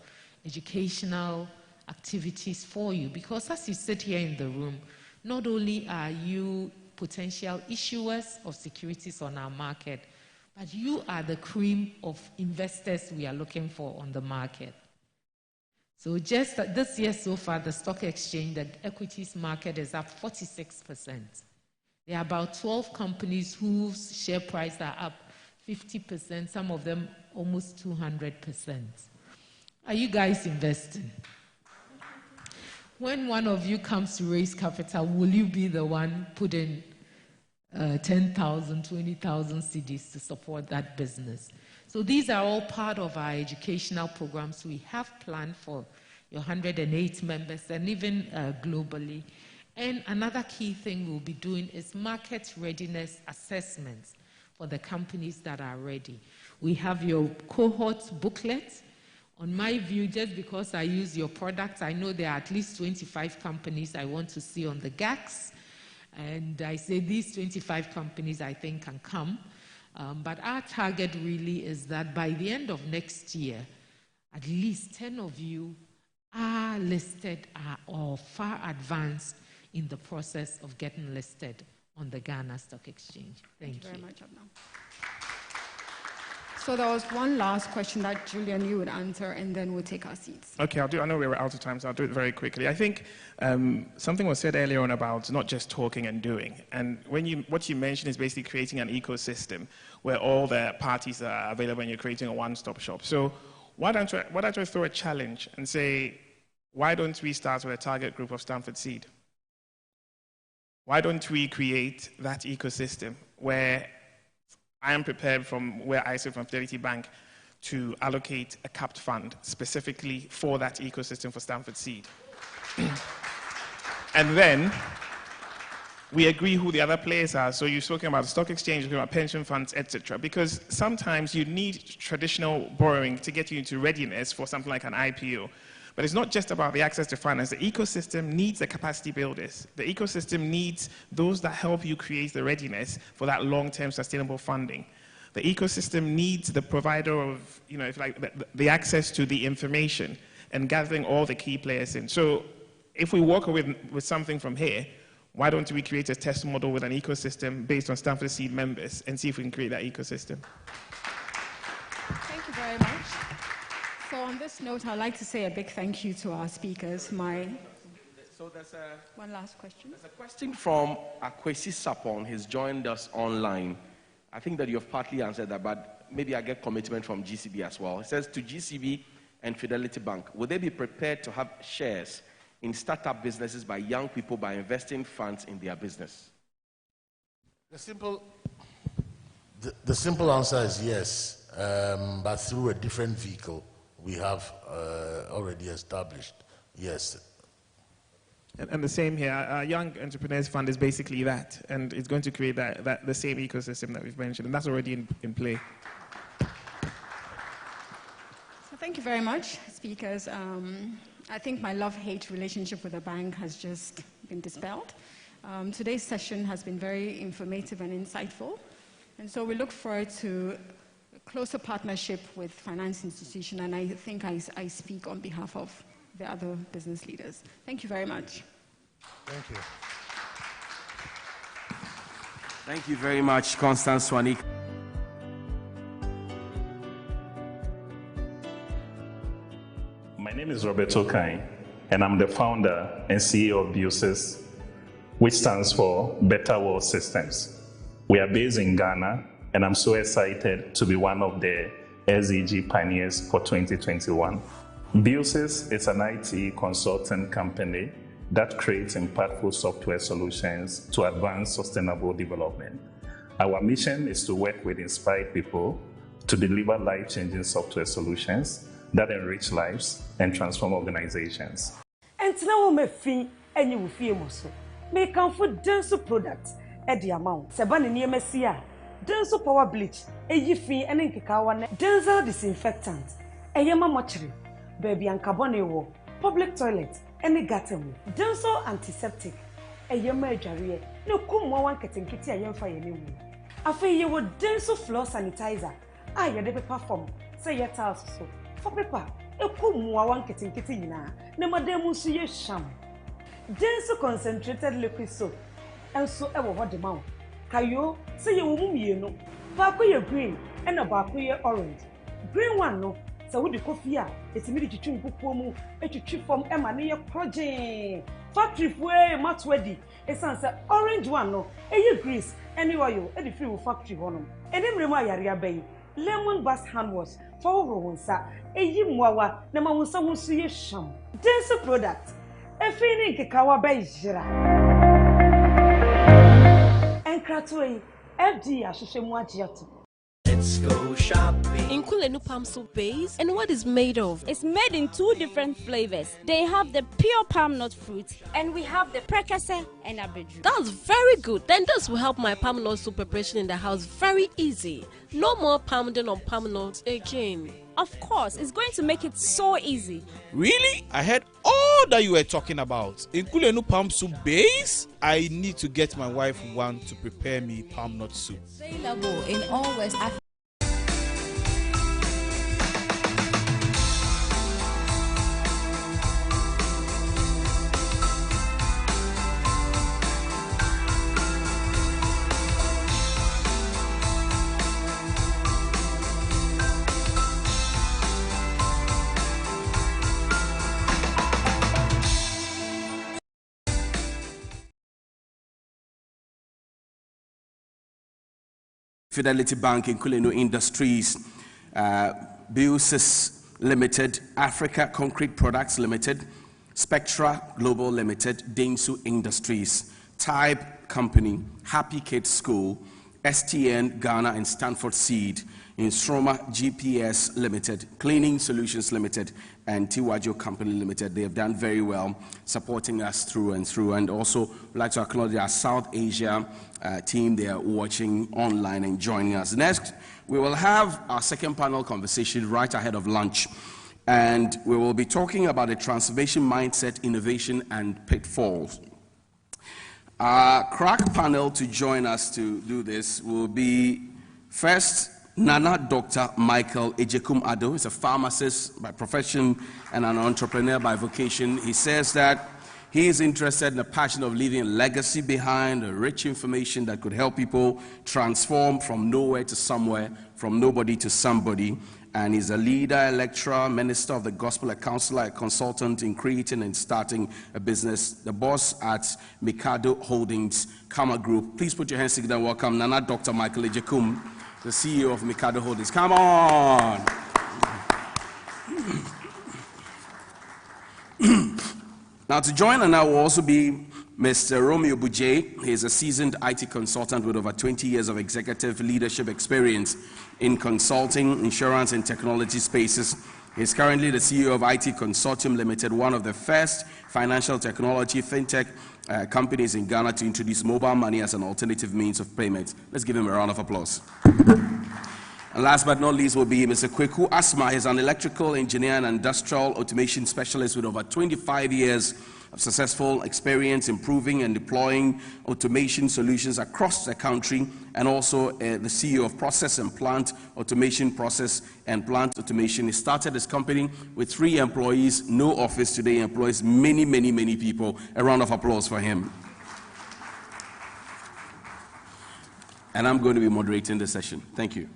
educational activities for you, because as you sit here in the room, not only are you potential issuers of securities on our market, but you are the cream of investors we are looking for on the market. So just this year so far, the stock exchange, the equities market is up 46%. There are about 12 companies whose share price are up 50%, some of them almost 200%. Are you guys investing? When one of you comes to raise capital, will you be the one putting 10,000, 20,000 cedis to support that business? So these are all part of our educational programs we have planned for your 108 members and even globally. And another key thing we'll be doing is market readiness assessments for the companies that are ready. We have your cohort booklet. On my view, just because I use your products, I know there are at least 25 companies I want to see on the GACS. And I say these 25 companies I think can come. But our target really is that by the end of next year, at least 10 of you are listed or far advanced in the process of getting listed on the Ghana Stock Exchange. Thank you. Very much, Abna. So there was one last question that Julian, you would answer, and then we'll take our seats. Okay, I'll do. I know we're out of time, so I'll do it very quickly. I think something was said earlier on about not just talking and doing. And what you mentioned is basically creating an ecosystem where all the parties are available and you're creating a one-stop shop. So why don't I throw a challenge and say, why don't we start with a target group of Stanford Seed? Why don't we create that ecosystem where I am prepared from where I sit from Fidelity Bank to allocate a capped fund specifically for that ecosystem for Stanford Seed. And then we agree who the other players are. So you're talking about the stock exchange, you're talking about pension funds, etc. Because sometimes you need traditional borrowing to get you into readiness for something like an IPO. But it's not just about the access to finance. The ecosystem needs the capacity builders. The ecosystem needs those that help you create the readiness for that long-term sustainable funding. The ecosystem needs the provider of, if like the access to the information and gathering all the key players in. So if we walk away with something from here, why don't we create a test model with an ecosystem based on Stanford Seed members and see if we can create that ecosystem? Thank you very much. So on this note, I'd like to say a big thank you to our speakers. So there's one last question. There's a question from Akwesi Sapon. He's joined us online. I think that you've partly answered that, but maybe I get commitment from GCB as well. It says, to GCB and Fidelity Bank, would they be prepared to have shares in startup businesses by young people by investing funds in their business? The simple answer is yes, but through a different vehicle we have already established, yes. And the same here. Our Young Entrepreneurs Fund is basically that, and it's going to create the same ecosystem that we've mentioned, and that's already in play. So thank you very much, speakers. I think my love-hate relationship with the bank has just been dispelled. Today's session has been very informative and insightful, and so we look forward to a closer partnership with finance institutions, and I think I speak on behalf of the other business leaders. Thank you very much. Thank you. Thank you very much, Constance Swanik. My name is Roberto Kai, and I'm the founder and CEO of BUSYS, which stands for Better World Systems. We are based in Ghana, and I'm so excited to be one of the SDG pioneers for 2021. BUSYS is an IT consulting company that creates impactful software solutions to advance sustainable development. Our mission is to work with inspired people to deliver life-changing software solutions that enrich lives and transform organizations. And now I'm free and you will feel so. Make comfort denso products at the amount. Sabani near Messia, denso power bleach, a free and in Kikawan, denso disinfectant, a yama mortuary, baby and carbone, public toilet, any gatem, denso antiseptic, a yama jarrier, no come one getting kitty a young fire anyway. I feel you would denso floor sanitizer. I had a paper form, say your tiles so. For paper, a come one getting kitty na, no madame suye sham. Denso concentrated liquid soap, and so ever what the mouth. Kayo, say you will no. Bakuya green and a bakuya orange. Green one no, so with the coffee, it's immediately to Pupomu, a chip from Emania project. Factory way much ready. A sunset orange one no, a year grease, any oil, any free factory one. And then Remaya Bay, lemon bath hand wash, for Ronsa, a yimwawa, Namamusa Musuye sham. Denso product. A feeling Kikawa Beijira. And Kratway, FD Ashishemwajiatu. Let's go shopping. In Kulenu palm soup base, and what is made of? It's made in 2 different flavors. They have the pure palm nut fruit, and we have the prekase and abedu. That's very good. Then this will help my palm nut soup preparation in the house very easy. No more pounding on palm nuts again. Of course, it's going to make it so easy. Really? I heard all that you were talking about. In Kulenu palm soup base, I need to get my wife one to prepare me palm nut soup. Available in all West Africa. Fidelity Bank, Nkulenu Industries, Busis Limited, Africa Concrete Products Limited, Spectra Global Limited, Densu Industries, Type Company, Happy Kids School, STN Ghana and Stanford Seed, Instroma GPS Limited, Cleaning Solutions Limited, and Tiwajo Company Limited. They have done very well supporting us through and through. And also, we'd like to acknowledge our South Asia team. They are watching online and joining us. Next, we will have our second panel conversation right ahead of lunch. And we will be talking about the transformation mindset, innovation, and pitfalls. Our crack panel to join us to do this will be first Nana Dr. Michael Ejekum Ado. He's a pharmacist by profession and an entrepreneur by vocation. He says that he is interested in the passion of leaving a legacy behind, a rich information that could help people transform from nowhere to somewhere, from nobody to somebody. And he's a leader, a lecturer, minister of the gospel, a counselor, a consultant in creating and starting a business, the boss at Mikado Holdings, Kama Group. Please put your hands together and welcome Nana Dr. Michael Ejekum, the CEO of Mikado Holdings. Come on! Now, to join Nana will also be Mr. Romeo Buje. He is a seasoned IT consultant with over 20 years of executive leadership experience in consulting, insurance, and technology spaces. He is currently the CEO of IT Consortium Limited, one of the first financial technology fintech companies in Ghana to introduce mobile money as an alternative means of payment. Let's give him a round of applause. And last but not least will be Mr. Kweku Asma. He's an electrical engineer and industrial automation specialist with over 25 years of successful experience improving and deploying automation solutions across the country, and also the CEO of Process and Plant Automation, Process and Plant Automation. He started his company with 3 employees, no office today, he employs many, many, many people. A round of applause for him. And I'm going to be moderating the session. Thank you.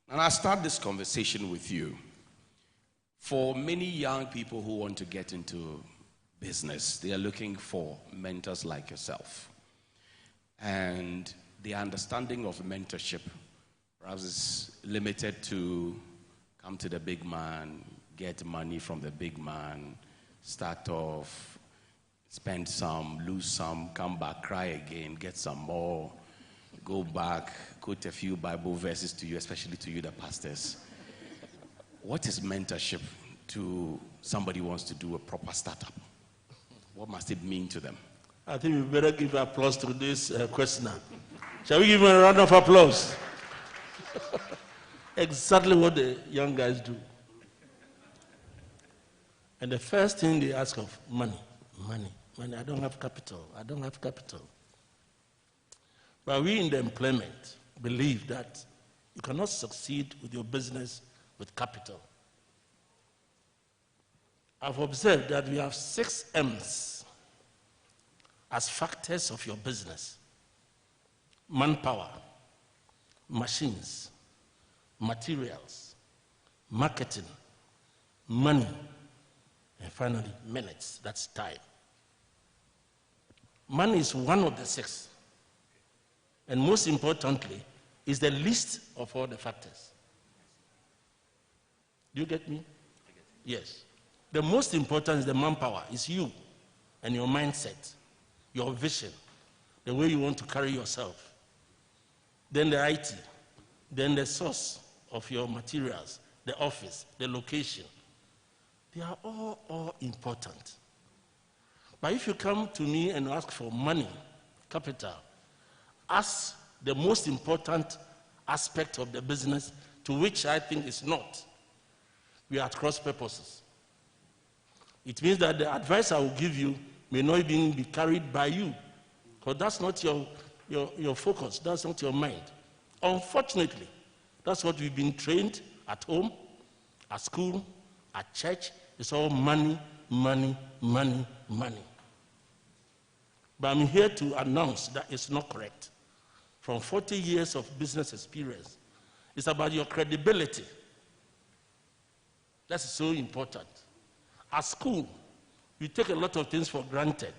And I'll start this conversation with you. For many young people who want to get into business, they are looking for mentors like yourself. And the understanding of mentorship perhaps is limited to come to the big man, get money from the big man, start off, spend some, lose some, come back, cry again, get some more, go back, quote a few Bible verses to you, especially to you, the pastors. What is mentorship to somebody who wants to do a proper startup? What must it mean to them? I think we better give applause to this questioner. Shall we give him a round of applause? Exactly what the young guys do. And the first thing they ask of, money, money, money. I don't have capital. I don't have capital. But we in the employment believe that you cannot succeed with your business with capital. I've observed that we have 6 M's as factors of your business: manpower, machines, materials, marketing, money, and finally, minutes. That's time. Money is one of the 6. And most importantly, is the least of all the factors. Do you get me? Yes. The most important is the manpower. It's you and your mindset, your vision, the way you want to carry yourself. Then the IT, then the source of your materials, the office, the location. They are all important. But if you come to me and ask for money, capital, as the most important aspect of the business, to which I think is not, we are at cross purposes. It means that the advice I will give you may not even be carried by you, because that's not your focus, that's not your mind. Unfortunately, that's what we've been trained at home, at school, at church. It's all money, money, money, money. But I'm here to announce that it's not correct. From 40 years of business experience It's about your credibility. That's so important. At school, you take a lot of things for granted.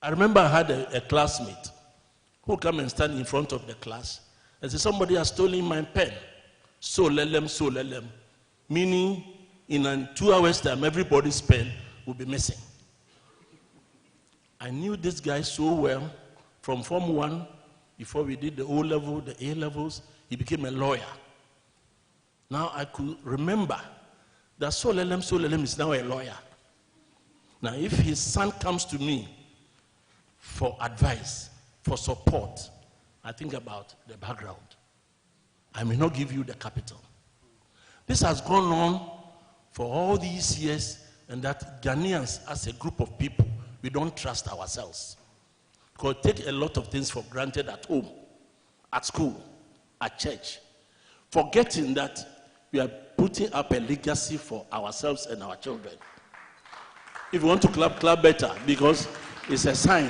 I remember I had a classmate who come and stand in front of the class and say, somebody has stolen my pen. So lelem. Meaning, in 2 hours' time, everybody's pen will be missing. I knew this guy so well from Form 1, before we did the O level, the A levels, he became a lawyer. Now I could remember that Solelem is now a lawyer. Now if his son comes to me for advice, for support, I think about the background. I may not give you the capital. This has gone on for all these years, and that Ghanaians as a group of people, we don't trust ourselves. Because we take a lot of things for granted at home, at school, at church, forgetting that we are putting up a legacy for ourselves and our children. If you want to clap better, because it's a sign.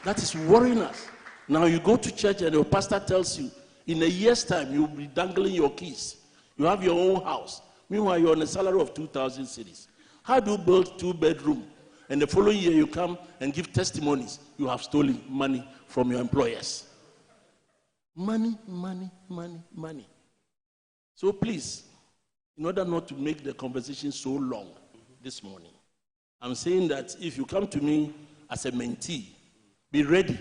That is worrying us. Now you go to church and your pastor tells you, in a year's time, you'll be dangling your keys. You have your own house. Meanwhile, you're on a salary of 2,000 cedis. How do you build 2-bedroom? And the following year, you come and give testimonies. You have stolen money from your employers. Money. So please, in order not to make the conversation so long this morning, I'm saying that if you come to me as a mentee, be ready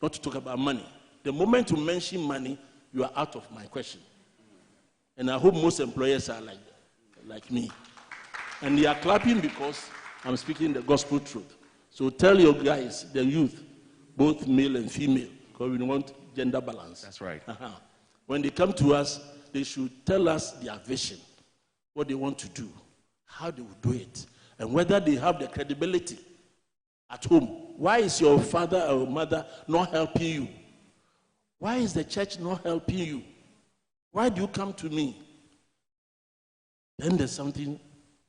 not to talk about money. The moment you mention money, you are out of my question. And I hope most employers are like me. And they are clapping because I'm speaking the gospel truth. So tell your guys, the youth, both male and female, because we want gender balance. That's right. When they come to us, they should tell us their vision, what they want to do, how they will do it, and whether they have the credibility at home. Why is your father or mother not helping you? Why is the church not helping you? Why do you come to me? Then there's something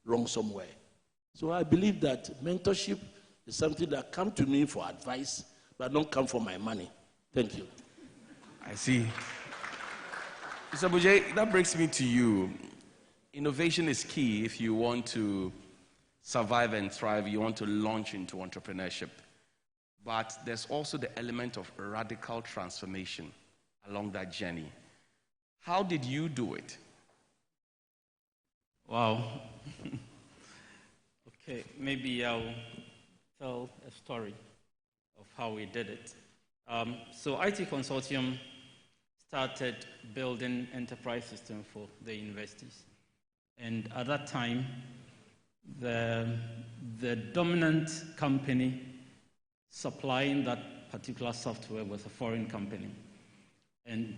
wrong somewhere. So I believe that mentorship is something that come to me for advice, but don't come for my money. Thank you. I see. Mr. Bujay, that brings me to you. Innovation is key if you want to survive and thrive, you want to launch into entrepreneurship. But there's also the element of radical transformation along that journey. How did you do it? Wow. Okay, maybe I'll tell a story of how we did it. So IT Consortium started building enterprise system for the universities. And at that time, the dominant company supplying that particular software was a foreign company. And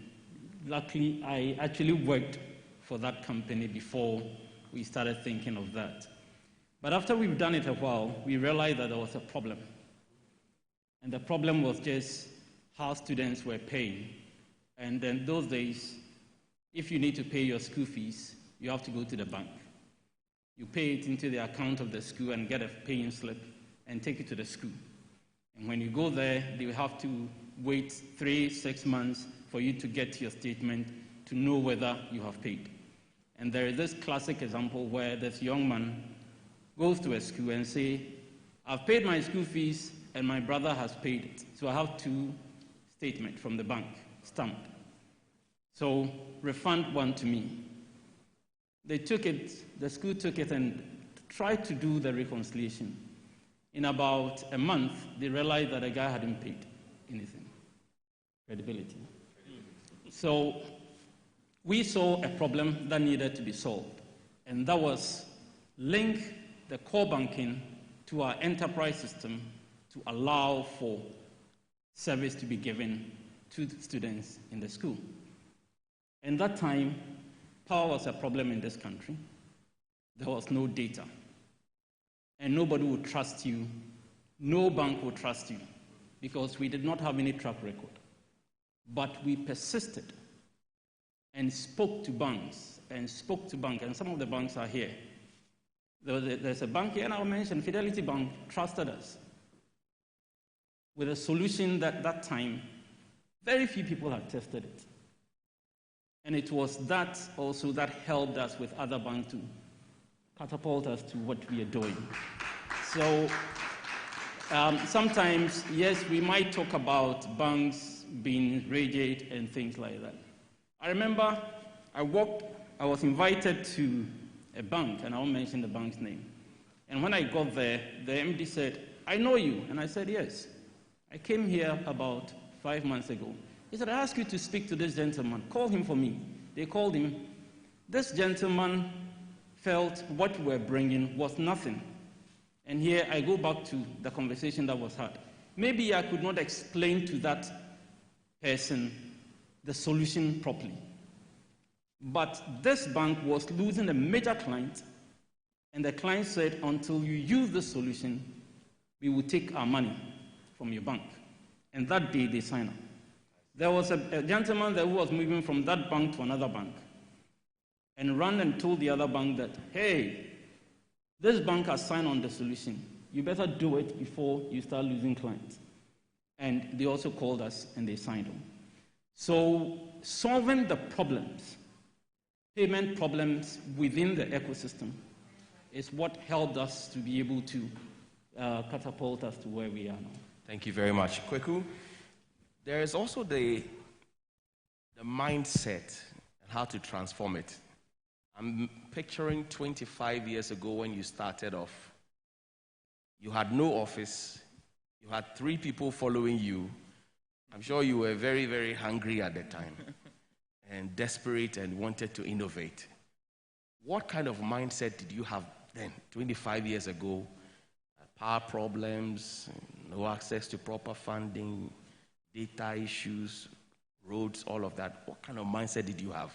luckily, I actually worked for that company before we started thinking of that. But after we've done it a while, we realized that there was a problem. And the problem was just how students were paying. And then those days, if you need to pay your school fees, you have to go to the bank. You pay it into the account of the school and get a paying slip and take it to the school. And when you go there, they will have to wait 3-6 months for you to get your statement to know whether you have paid. And there is this classic example where this young man goes to a school and say, I've paid my school fees and my brother has paid it. So I have 2 statements from the bank, stamped. So refund one to me. They took it, the school took it and tried to do the reconciliation. In about a month, they realized that the guy hadn't paid anything. Credibility. So we saw a problem that needed to be solved, and that was link the core banking to our enterprise system to allow for service to be given to the students in the school. And that time, power was a problem in this country. There was no data. And nobody would trust you. No bank would trust you because we did not have any track record. But we persisted and spoke to banks and some of the banks are here. There's a bank here, and I'll mention Fidelity Bank trusted us with a solution that time Very few people had tested it. And it was that also that helped us with other banks to catapult us to what we are doing. So sometimes, yes, we might talk about banks being rigid and things like that. I remember I was invited to a bank, and I won't mention the bank's name. And when I got there, the MD said, "I know you." And I said, "Yes. I came here about 5 months ago." He said, "I asked you to speak to this gentleman. Call him for me." They called him. This gentleman felt what we were bringing was nothing. And here I go back to the conversation that was had. Maybe I could not explain to that person the solution properly. But this bank was losing a major client, and the client said, "Until you use this solution, we will take our money from your bank." And that day they signed up. There was a gentleman there who was moving from that bank to another bank and ran and told the other bank that, "Hey, this bank has signed on the solution. You better do it before you start losing clients." And they also called us and they signed on. So solving the problems, payment problems within the ecosystem, is what helped us to be able to catapult us to where we are now. Thank you very much. Kweku, there is also the mindset and how to transform it. I'm picturing 25 years ago when you started off. You had no office. You had 3 people following you. I'm sure you were very, very hungry at the time and desperate and wanted to innovate. What kind of mindset did you have then, 25 years ago? Power problems, no access to proper funding, data issues, roads, all of that. What kind of mindset did you have?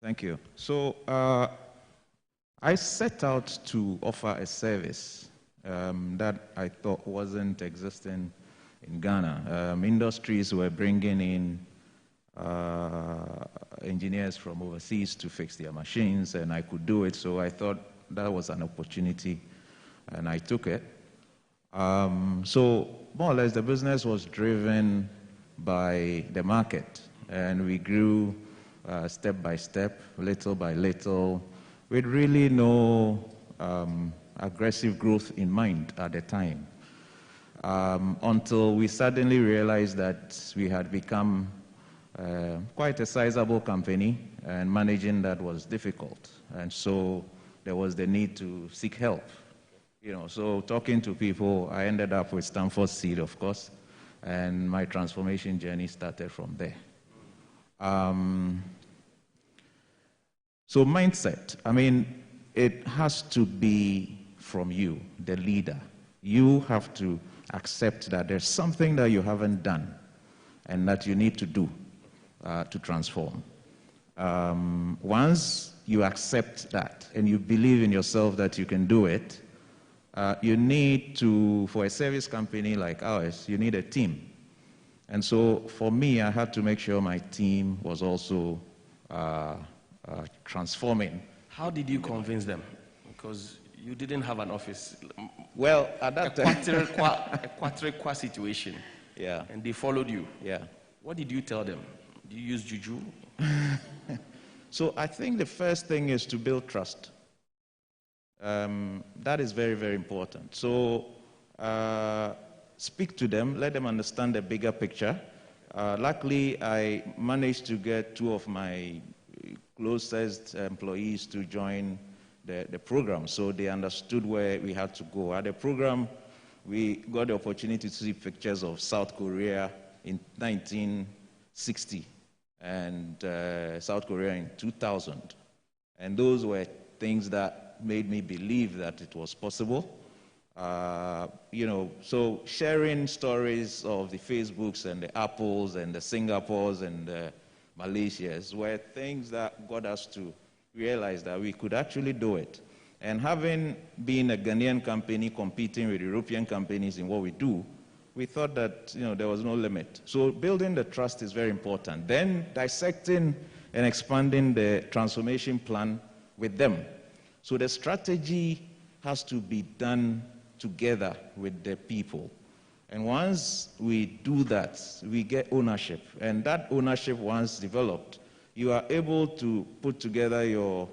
Thank you. So I set out to offer a service that I thought wasn't existing in Ghana. Industries were bringing in engineers from overseas to fix their machines, and I could do it, so I thought that was an opportunity, and I took it. So more or less the business was driven by the market, and we grew step by step, little by little, with really no aggressive growth in mind at the time, until we suddenly realized that we had become quite a sizable company, and managing that was difficult. And so there was the need to seek help. So talking to people, I ended up with Stanford Seed, of course, and my transformation journey started from there. So mindset, I mean, it has to be from you, the leader. You have to accept that there's something that you haven't done and that you need to do to transform. Once you accept that and you believe in yourself that you can do it, you need to, for a service company like ours, you need a team. And so for me, I had to make sure my team was also transforming. How did you convince them? Because you didn't have an office. Well, at that time, a quadriqua situation. Yeah. And they followed you. Yeah. What did you tell them? Do you use juju? So I think the first thing is to build trust. That is very, very important. So speak to them, let them understand the bigger picture. Luckily, I managed to get 2 of my closest employees to join the program, so they understood where we had to go. At the program, we got the opportunity to see pictures of South Korea in 1960 and South Korea in 2000. And those were things that made me believe that it was possible. So sharing stories of the Facebooks and the Apples and the Singapores and the Malaysias were things that got us to realize that we could actually do it. And having been a Ghanaian company competing with European companies in what we do, we thought that there was no limit. So building the trust is very important. Then dissecting and expanding the transformation plan with them. So the strategy has to be done together with the people. And once we do that, we get ownership. And that ownership, once developed, you are able to put together your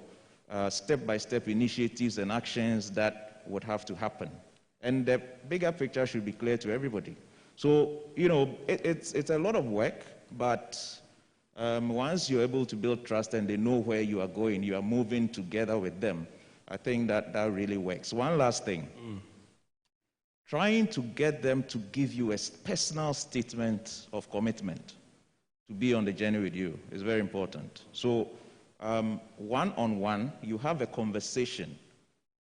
step-by-step initiatives and actions that would have to happen. And the bigger picture should be clear to everybody. So, you know, it's a lot of work, but once you're able to build trust and they know where you are going, you are moving together with them, I think that really works. One last thing. Trying to get them to give you a personal statement of commitment to be on the journey with you is very important. So one-on-one, you have a conversation.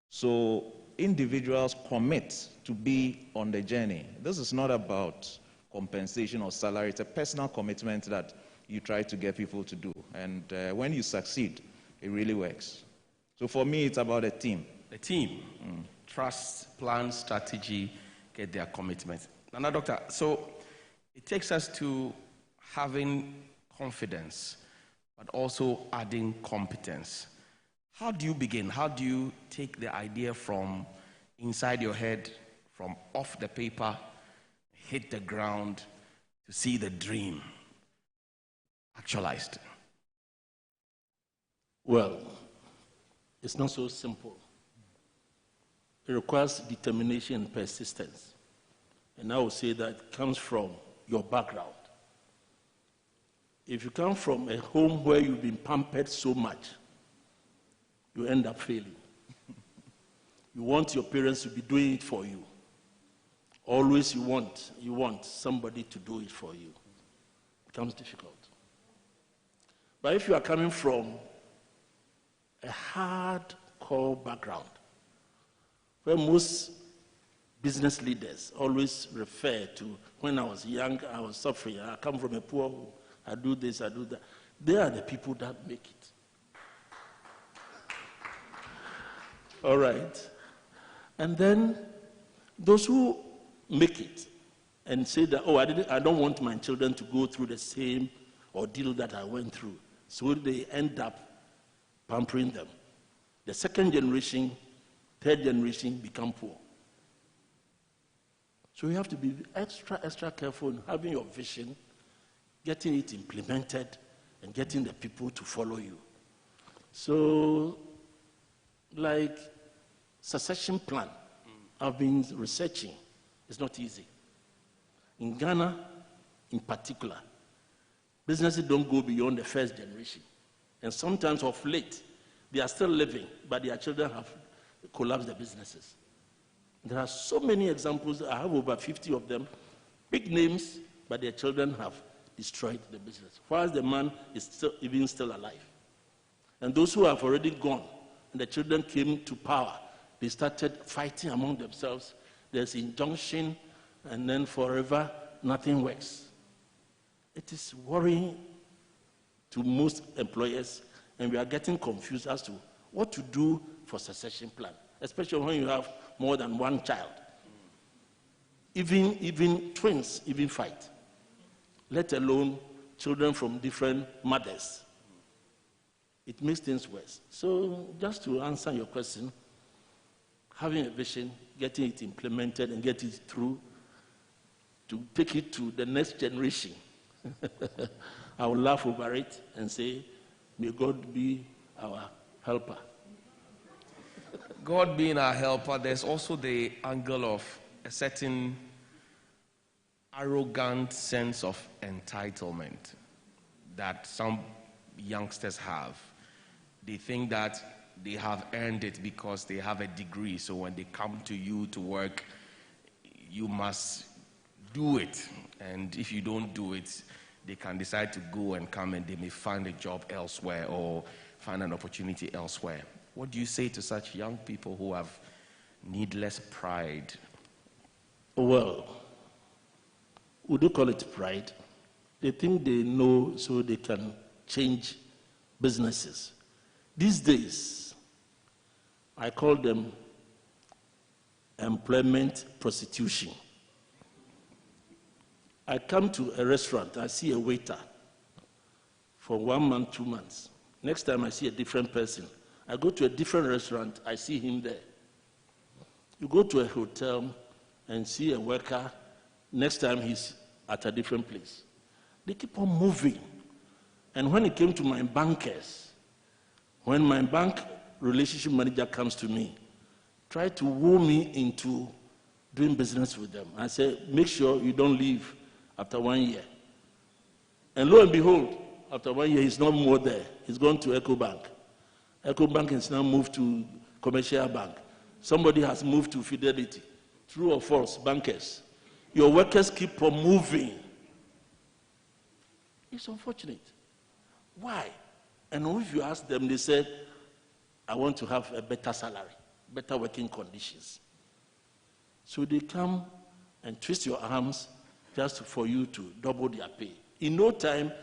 So individuals commit to be on the journey. This is not about compensation or salary. It's a personal commitment that you try to get people to do. And when you succeed, it really works. So for me, it's about a team. A team. Trust, plan, strategy, get their commitment. Now, Doctor, so it takes us to having confidence, but also adding competence. How do you begin? How do you take the idea from inside your head, from off the paper, hit the ground, to see the dream actualized? Well, it's not so simple. It requires determination and persistence. And I would say that comes from your background. If you come from a home where you've been pampered so much, you end up failing. You want your parents to be doing it for you. Always you want somebody to do it for you. It becomes difficult. But if you are coming from a hardcore background, where most business leaders always refer to, when I was young, I was suffering, I come from a poor home, I do this, I do that. They are the people that make it. All right. And then those who make it and say that, oh, I don't want my children to go through the same ordeal that I went through. So they end up pampering them. The second generation, third generation become poor. So you have to be extra careful in having your vision, getting it implemented, and getting the people to follow you. So, like succession plan, I've been researching. It's not easy. In Ghana, in particular, businesses don't go beyond the first generation. And sometimes of late, they are still living, but their children have collapsed their businesses. There are so many examples. I have over 50 of them. Big names, but their children have destroyed the business, whilst the man is still alive. And those who have already gone, and the children came to power, they started fighting among themselves. There's injunction, and then forever, nothing works. It is worrying to most employers, and we are getting confused as to what to do for succession plan, especially when you have more than one child. Even twins even fight, let alone children from different mothers. It makes things worse. So just to answer your question, having a vision, getting it implemented and get it through to take it to the next generation. I will laugh over it and say, may God be our helper. God being our helper, there's also the angle of a certain arrogant sense of entitlement that some youngsters have. They think that they have earned it because they have a degree, so when they come to you to work, you must do it. And if you don't do it, they can decide to go and come and they may find a job elsewhere or find an opportunity elsewhere. What do you say to such young people who have needless pride? Well, would you call it pride? They think they know so they can change businesses. These days, I call them employment prostitution. I come to a restaurant, I see a waiter for 1 month, 2 months. Next time I see a different person. I go to a different restaurant, I see him there. You go to a hotel and see a worker Next time he's at a different place. They keep on moving. And when it came to my bankers, when my bank relationship manager comes to me, try to woo me into doing business with them. I say, make sure you don't leave after 1 year. And lo and behold, after 1 year, he's not more there. He's gone to EcoBank. EcoBank has now moved to Commercial Bank. Somebody has moved to Fidelity. True or false, bankers? Your workers keep on moving. It's unfortunate. Why? And if you ask them, they said, I want to have a better salary, better working conditions. So they come and twist your arms just for you to double their pay. In no time,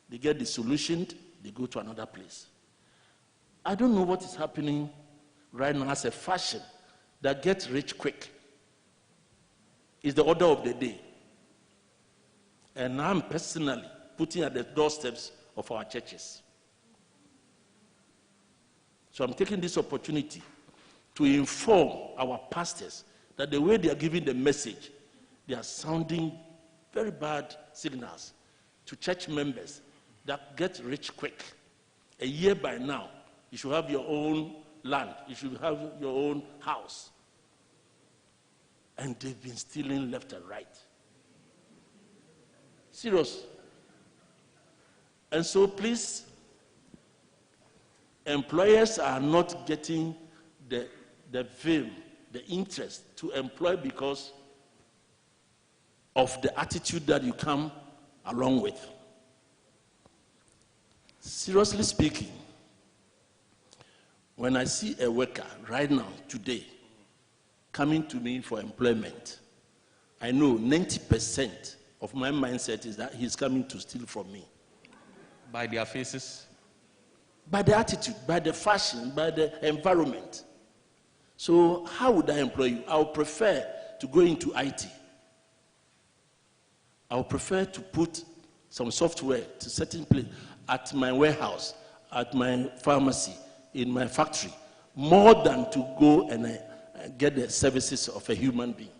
they get disillusioned, they go to another place. I don't know what is happening right now as a fashion that gets rich quick. It's the order of the day. And I'm personally putting at the doorsteps of our churches. So I'm taking this opportunity to inform our pastors that the way they are giving the message, they are sounding very bad signals to church members that get rich quick. A year by now, you should have your own land. You should have your own house. And they've been stealing left and right. Serious. And so please, employers are not getting the vim, the interest to employ because of the attitude that you come along with. Seriously speaking, when I see a worker right now, today, coming to me for employment, I know 90% of my mindset is that he's coming to steal from me. By their faces? By the attitude, by the fashion, by the environment. So how would I employ you? I would prefer to go into IT. I would prefer to put some software to certain place at my warehouse, at my pharmacy, in my factory, more than to go and get the services of a human being.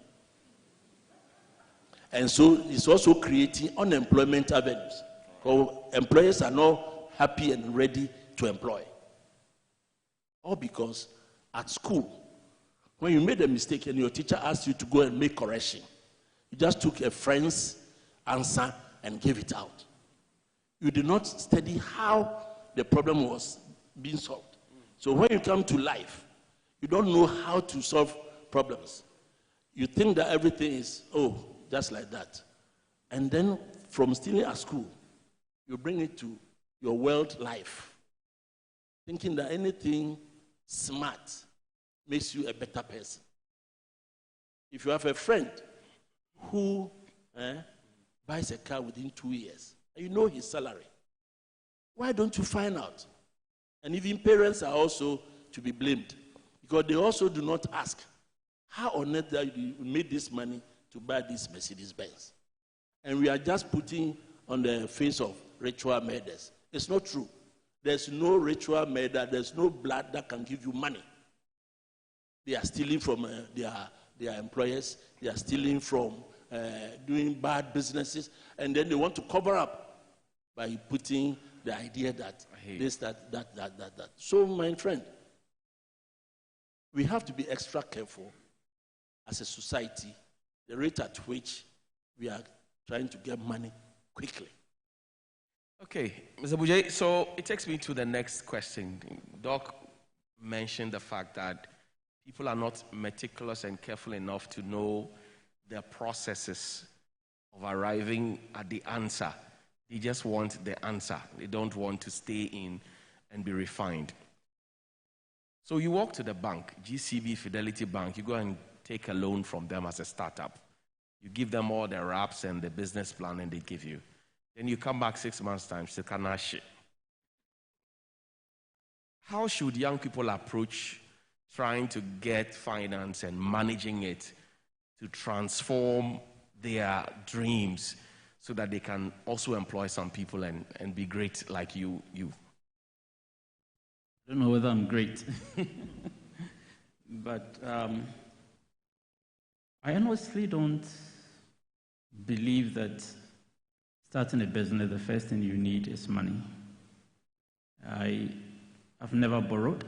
And so it's also creating unemployment avenues. So employers are not happy and ready to employ. All because at school, when you made a mistake and your teacher asked you to go and make correction, you just took a friend's answer and gave it out. You did not study how the problem was being solved. So when you come to life, you don't know how to solve problems. You think that everything is, just like that. And then from stealing at school, you bring it to your world life, thinking that anything smart makes you a better person. If you have a friend who buys a car within 2 years, and you know his salary, why don't you find out? And even parents are also to be blamed, because they also do not ask, how on earth that you made this money to buy this Mercedes-Benz? And we are just putting on the face of ritual murders. It's not true. There's no ritual murder. There's no blood that can give you money. They are stealing from their employers. They are stealing from doing bad businesses. And then they want to cover up by putting the idea that this, that. So, my friend, we have to be extra careful as a society, the rate at which we are trying to get money quickly. Okay, Mr. Bujay, so it takes me to the next question. Doc mentioned the fact that people are not meticulous and careful enough to know the processes of arriving at the answer. They just want the answer. They don't want to stay in and be refined. So you walk to the bank, GCB, Fidelity Bank, you go and take a loan from them as a startup. You give them all the wraps and the business plan, and they give you. Then you come back 6 months' time, still cannot shit. How should young people approach trying to get finance and managing it to transform their dreams so that they can also employ some people and be great like you? I don't know whether I'm great. But I honestly don't believe that starting a business, the first thing you need is money. I've never borrowed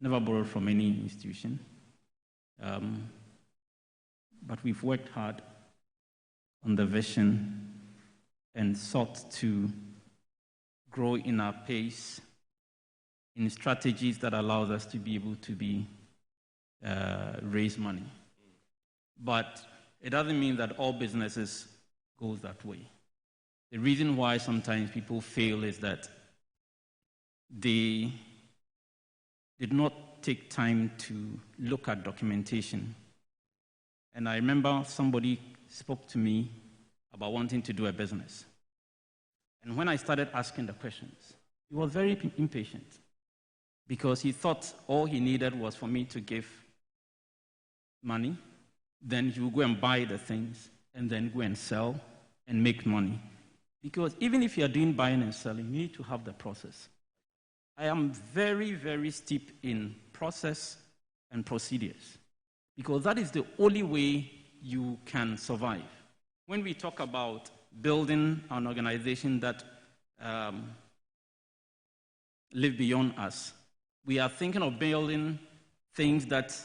from any institution. But we've worked hard on the vision and sought to grow in our pace in strategies that allows us to be able to raise money. But it doesn't mean that all businesses goes that way. The reason why sometimes people fail is that they did not take time to look at documentation. And I remember somebody spoke to me about wanting to do a business. And when I started asking the questions, he was very impatient because he thought all he needed was for me to give money, then he would go and buy the things, and then go and sell and make money. Because even if you're doing buying and selling, you need to have the process. I am very, very steep in process and procedures because that is the only way you can survive. When we talk about building an organization that live beyond us, we are thinking of building things that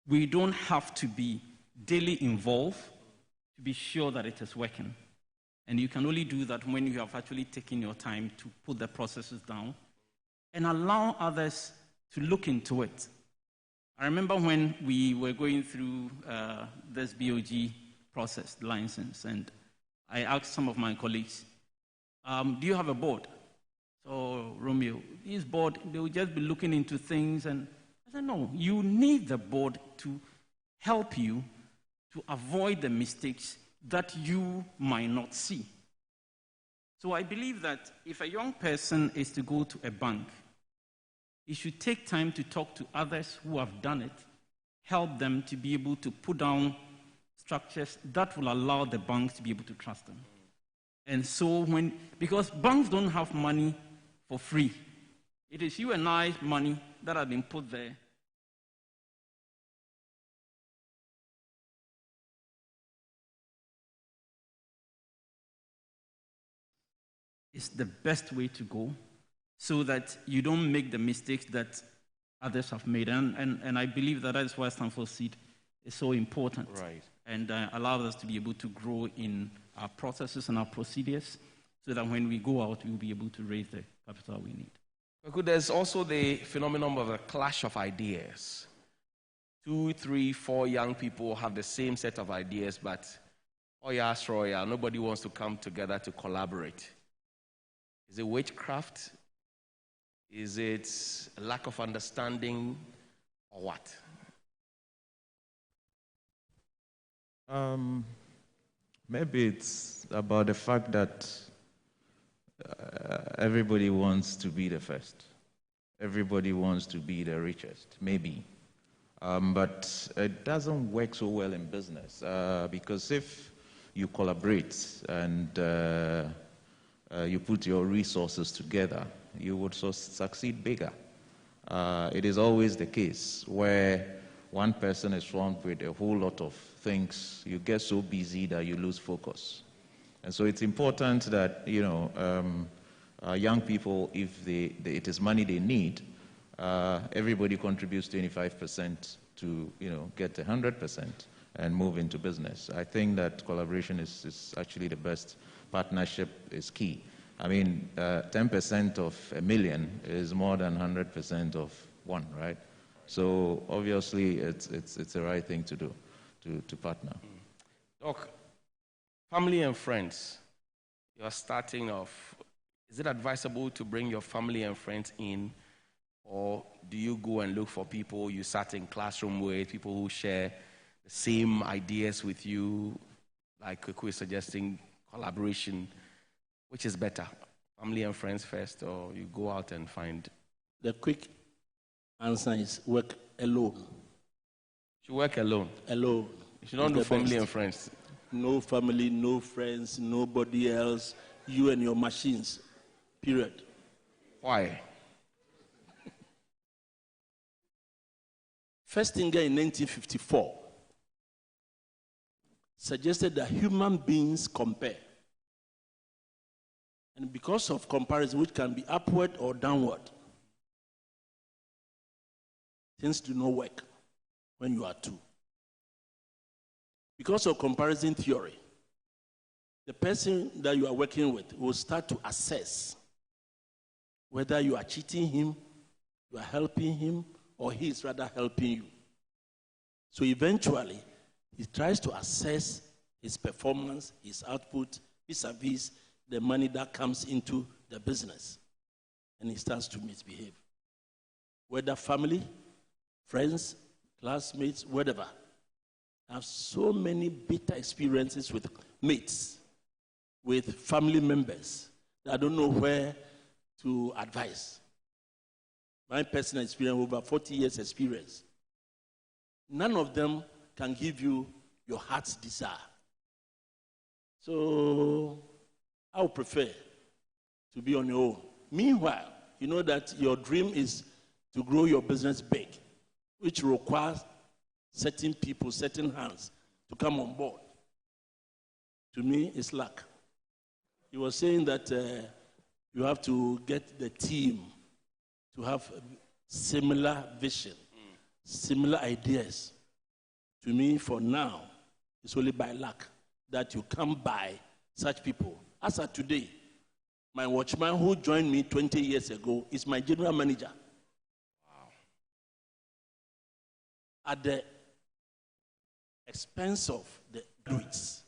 we don't have to be daily involved to be sure that it is working. And you can only do that when you have actually taken your time to put the processes down and allow others to look into it. I remember when we were going through this BOG process, license, and I asked some of my colleagues, do you have a board? So, Romeo, this board, they will just be looking into things, and I said, no, you need the board to help you to avoid the mistakes that you might not see. So I believe that if a young person is to go to a bank, he should take time to talk to others who have done it, help them to be able to put down structures that will allow the banks to be able to trust them. And so because banks don't have money for free, it is you and I money that have been put there. It's the best way to go so that you don't make the mistakes that others have made. And I believe that is why Stanford Seed is so important. Right. And allows us to be able to grow in our processes and our procedures so that when we go out, we'll be able to raise the capital we need. There's also the phenomenon of a clash of ideas. 2, 3, 4 young people have the same set of ideas, but nobody wants to come together to collaborate. Is it witchcraft? Is it a lack of understanding, or what? Maybe it's about the fact that everybody wants to be the first. Everybody wants to be the richest, maybe. But it doesn't work so well in business because if you collaborate and you put your resources together, you would succeed bigger. It is always the case where one person is swamped with a whole lot of things, you get so busy that you lose focus. And so it's important that, young people, if it is money they need, everybody contributes 25% to, get 100% and move into business. I think that collaboration is actually the best. Partnership is key. I mean, 10% of $1 million is more than 100% of one, right? So obviously, it's the right thing to do, to partner. Doc, family and friends, you're starting off. Is it advisable to bring your family and friends in, or do you go and look for people you sat in classroom with, people who share the same ideas with you, like Kweku is suggesting collaboration? Which is better, family and friends first, or you go out and find? The quick answer is work alone. You should work alone? Alone. You should not do family and friends. No family, no friends, nobody else. You and your machines, period. Why? First thing in 1954, suggested that human beings compare. And because of comparison, which can be upward or downward, things do not work when you are two. Because of comparison theory, the person that you are working with will start to assess whether you are cheating him, you are helping him, or he is rather helping you. So eventually, he tries to assess his performance, his output, vis-a-vis the money that comes into the business. And he starts to misbehave. Whether family, friends, classmates, whatever. I have so many bitter experiences with mates, with family members, that I don't know where to advise. My personal experience, over 40 years experience, none of them can give you your heart's desire. So I would prefer to be on your own. Meanwhile, you know that your dream is to grow your business big, which requires certain people, certain hands to come on board. To me, it's luck. He was saying that you have to get the team to have a similar vision, similar ideas. To me, for now, it's only by luck that you come by such people. As of today, my watchman who joined me 20 years ago is my general manager. Wow. At the expense of the Greeks,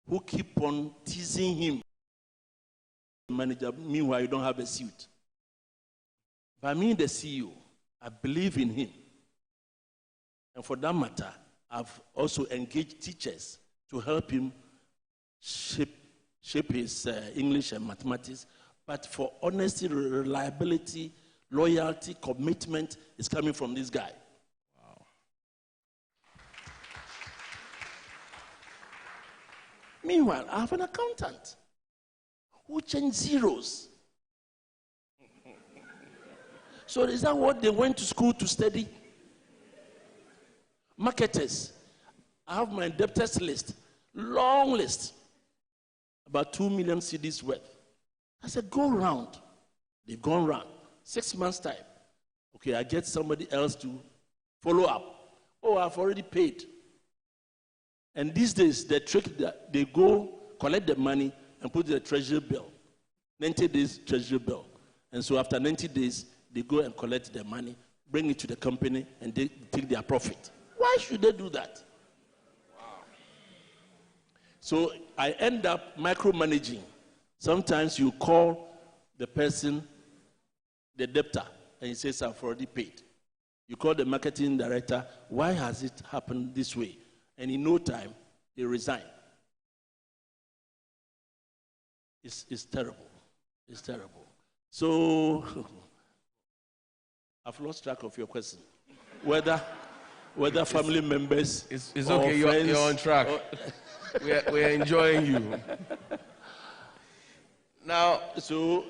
who keep on teasing him. Manager, meanwhile, you don't have a suit. By me, the CEO, I believe in him. And for that matter, I've also engaged teachers to help him shape his English and mathematics. But for honesty, reliability, loyalty, commitment is coming from this guy. Wow. Meanwhile, I have an accountant who changed zeros. So is that what they went to school to study? Marketers. I have my debtors list, long list, about 2 million CDs worth. I said, go round. They've gone round. 6 months' time. Okay, I get somebody else to follow up. Oh, I've already paid. And these days, the trick that they go collect the money and put the treasury bill. 90 days treasury bill. And so after 90 days, they go and collect their money, bring it to the company, and they take their profit. Why should they do that? Wow. So I end up micromanaging. Sometimes you call the person, the debtor, and he says, I've already paid. You call the marketing director, why has it happened this way? And in no time, they resign. It's terrible. It's terrible. So, I've lost track of your question. Whether family members, it's okay. You're on track. We're enjoying you. Now, so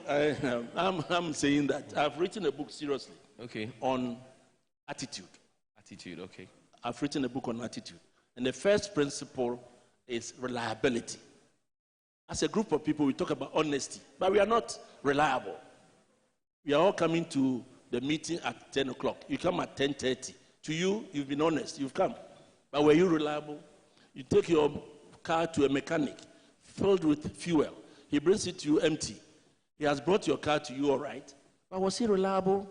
I'm saying that I've written a book seriously. Okay. On attitude. Attitude. Okay. I've written a book on attitude, and the first principle is reliability. As a group of people, we talk about honesty, but we are not reliable. We are all coming to the meeting at 10 o'clock. You come at 10:30. To you, you've been honest. You've come. But were you reliable? You take your car to a mechanic filled with fuel. He brings it to you empty. He has brought your car to you all right. But was he reliable?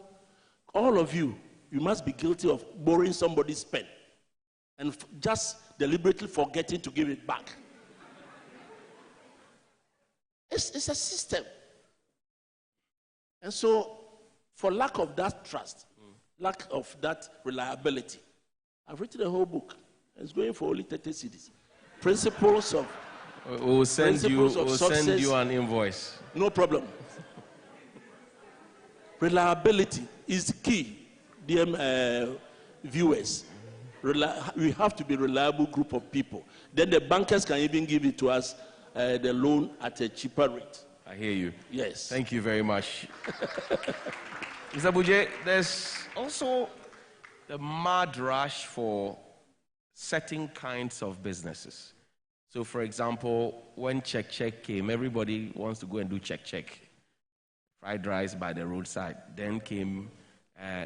All of you, you must be guilty of borrowing somebody's pen and just deliberately forgetting to give it back. It's a system. And so, for lack of that trust, lack of that reliability, I've written a whole book. It's going for only 30 CDs. Principles of We'll send you an invoice. No problem. Reliability is key, dear viewers. We have to be a reliable group of people. Then the bankers can even give it to us, the loan at a cheaper rate. I hear you. Yes. Thank you very much. Mr. Buje, there's also the mad rush for certain kinds of businesses. So for example, when Check Check came, everybody wants to go and do Check Check. Fried rice by the roadside. Then came,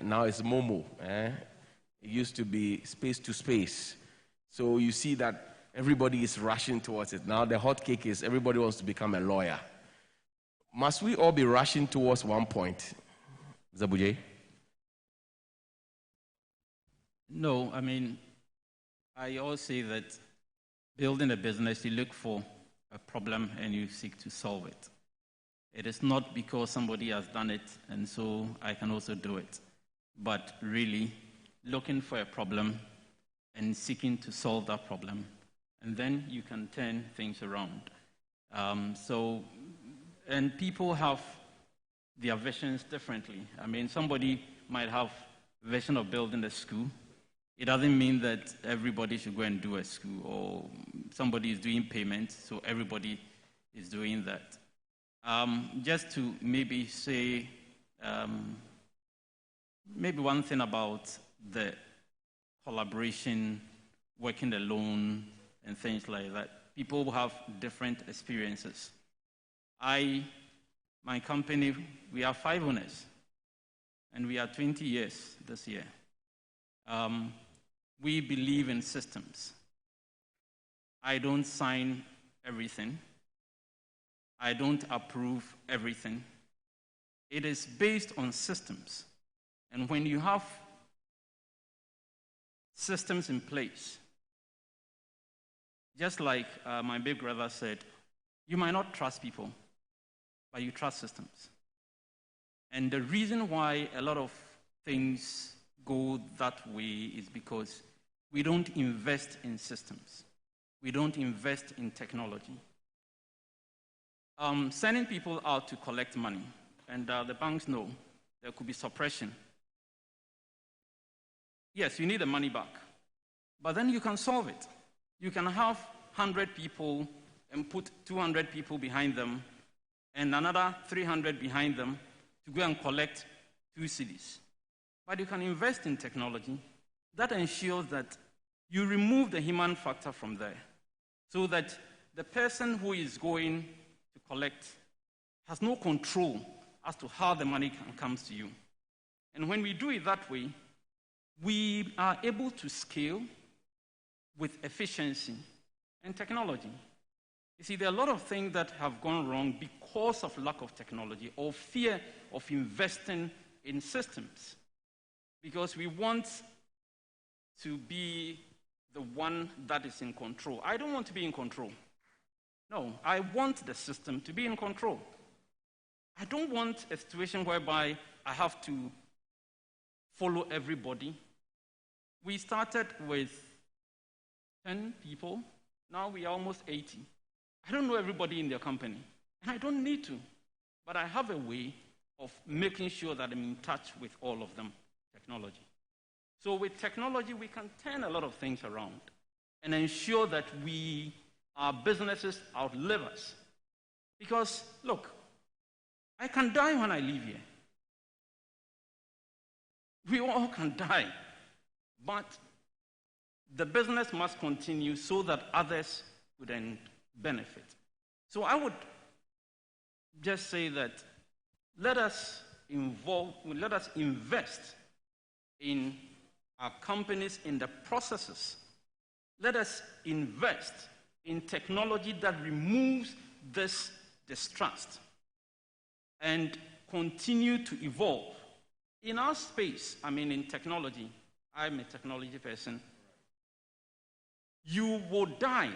now it's Momo. It used to be space to space. So you see that everybody is rushing towards it. Now the hot cake is everybody wants to become a lawyer. Must we all be rushing towards one point? Zabuje? No, I mean, I always say that building a business, you look for a problem and you seek to solve it. It is not because somebody has done it and so I can also do it, but really looking for a problem and seeking to solve that problem, and then you can turn things around. And people have their visions differently. I mean, somebody might have a vision of building a school. It doesn't mean that everybody should go and do a school, or somebody is doing payments, so everybody is doing that. Just to maybe say, maybe one thing about the collaboration, working alone, and things like that. People have different experiences. My company, we have 5 owners, and we are 20 years this year. We believe in systems. I don't sign everything. I don't approve everything. It is based on systems. And when you have systems in place, just like my big brother said, you might not trust people, but you trust systems. And the reason why a lot of things go that way is because we don't invest in systems. We don't invest in technology. Sending people out to collect money, and the banks know there could be suppression. Yes, you need the money back, but then you can solve it. You can have 100 people and put 200 people behind them and another 300 behind them to go and collect 2 cedis. But you can invest in technology that ensures that you remove the human factor from there, so that the person who is going to collect has no control as to how the money comes to you. And when we do it that way, we are able to scale with efficiency and technology. You see, there are a lot of things that have gone wrong because of lack of technology or fear of investing in systems, because we want to be the one that is in control. I don't want to be in control. No, I want the system to be in control. I don't want a situation whereby I have to follow everybody. We started with 10 people. Now we are almost 80. I don't know everybody in their company, and I don't need to. But I have a way of making sure that I'm in touch with all of them, technology. So with technology, we can turn a lot of things around and ensure that our businesses outlive us. Because, look, I can die when I leave here. We all can die. But the business must continue so that others would then benefit. So I would just say that let us invest in our companies, in the processes. Let us invest in technology that removes this distrust and continue to evolve. In our space, I mean in technology, I'm a technology person, you will die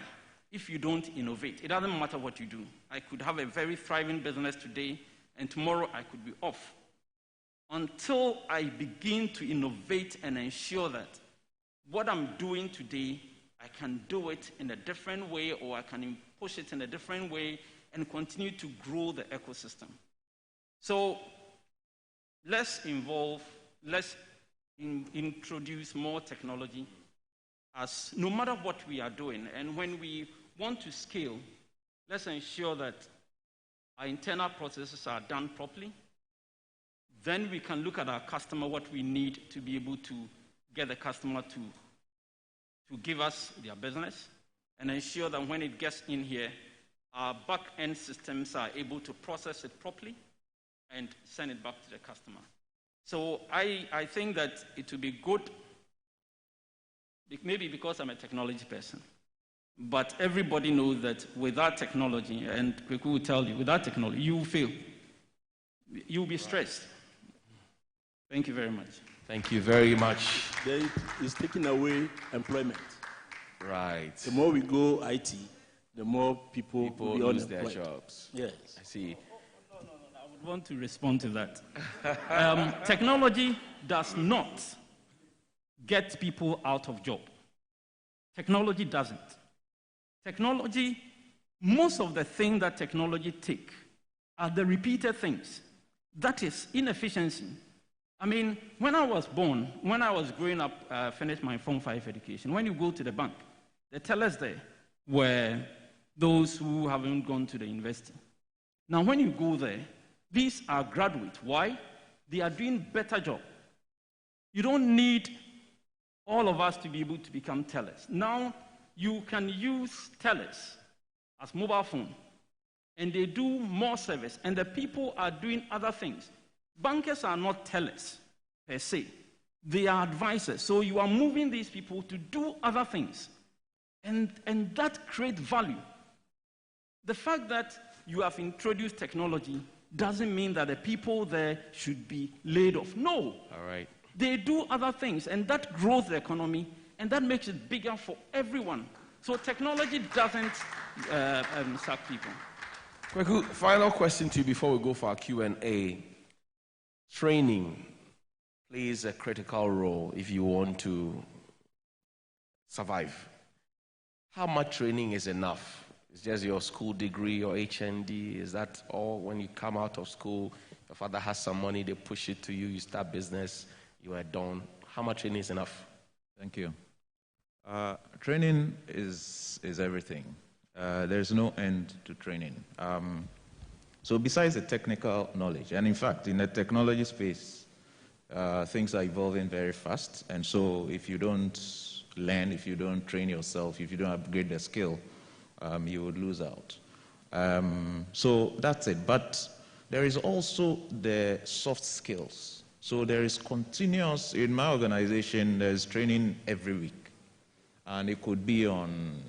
if you don't innovate. It doesn't matter what you do. I could have a very thriving business today, and tomorrow I could be off. Until I begin to innovate and ensure that what I'm doing today, I can do it in a different way, or I can push it in a different way and continue to grow the ecosystem. So let's introduce more technology as no matter what we are doing. And when we want to scale, let's ensure that our internal processes are done properly. Then we can look at our customer, what we need to be able to get the customer to give us their business. and ensure that when it gets in here, our back-end systems are able to process it properly and send it back to the customer. So I think that it would be good, maybe because I'm a technology person, but everybody knows that without technology, and Kweku will tell you, without technology, you will fail. You'll be stressed. Thank you very much. Thank you very much. Then it's taking away employment. Right. The more we go IT, the more people lose their jobs. Yes. I see. I would want to respond to that. Technology does not get people out of job. Technology doesn't. Technology, most of the things that technology take are the repeated things. That is inefficiency. I mean, when I was born, when I was growing up, finished my Form 5 education, when you go to the bank, the tellers there were those who haven't gone to the university. Now, when you go there, these are graduates. Why? They are doing better job. You don't need all of us to be able to become tellers. Now, you can use tellers as mobile phone, and they do more service, and the people are doing other things. Bankers are not tellers per se. They are advisors. So you are moving these people to do other things, and that creates value. The fact that you have introduced technology doesn't mean that the people there should be laid off. No. All right. They do other things, and that grows the economy, and that makes it bigger for everyone. So technology doesn't sack people. Kweku, final question to you before we go for our Q&A. Training plays a critical role if you want to survive. How much training is enough? Is just your school degree or HND? Is that all? When you come out of school, your father has some money, they push it to you, you start business, you are done. How much training is enough? Thank you. Training is everything. There's no end to training. So besides the technical knowledge, and in fact, in the technology space, things are evolving very fast. And so if you don't learn, if you don't train yourself, if you don't upgrade the skill, you would lose out. So that's it. But there is also the soft skills. So there is continuous, in my organization, there's training every week. And it could be on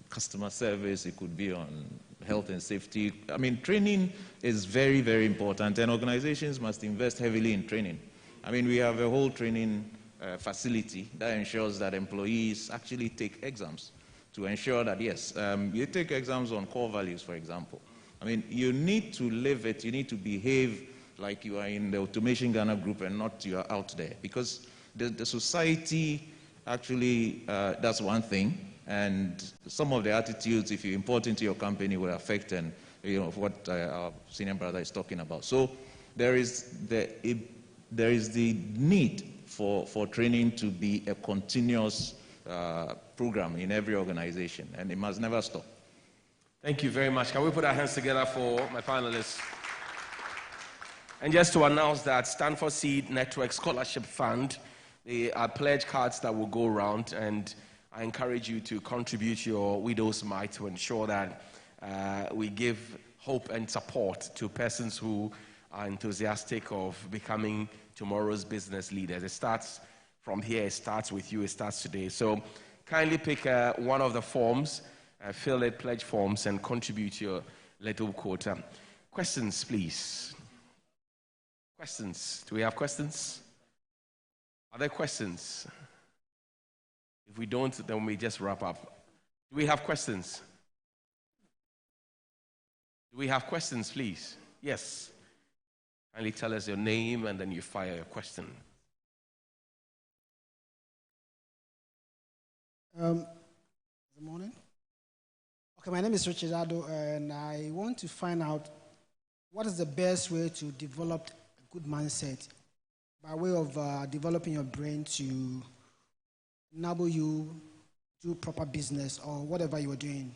customer service, it could be on health and safety. I mean, training is very, very important, and organizations must invest heavily in training. I mean, we have a whole training facility that ensures that employees actually take exams to ensure that, yes, you take exams on core values, for example. I mean, you need to live it, you need to behave like you are in the Automation Ghana group and not you are out there, because the society actually, that's one thing, and some of the attitudes, if you import into your company, will affect and what our senior brother is talking about. So there is the need for training to be a continuous program in every organization, and it must never stop. Thank you very much. Can we put our hands together for my panelists? And just to announce that Stanford Seed Network Scholarship Fund, they are pledge cards that will go around, and I encourage you to contribute your widow's mite to ensure that we give hope and support to persons who are enthusiastic of becoming tomorrow's business leaders. It starts from here, it starts with you, it starts today. So kindly pick one of the forms, fill it, pledge forms, and contribute your little quota. Questions, please. Questions. Do we have questions? Are there questions? If we don't, then we just wrap up. Do we have questions? Do we have questions, please? Yes. Kindly tell us your name and then you fire your question. Good morning. Okay, my name is Richard Ado, and I want to find out what is the best way to develop a good mindset by way of developing your brain to enable you do proper business or whatever you are doing.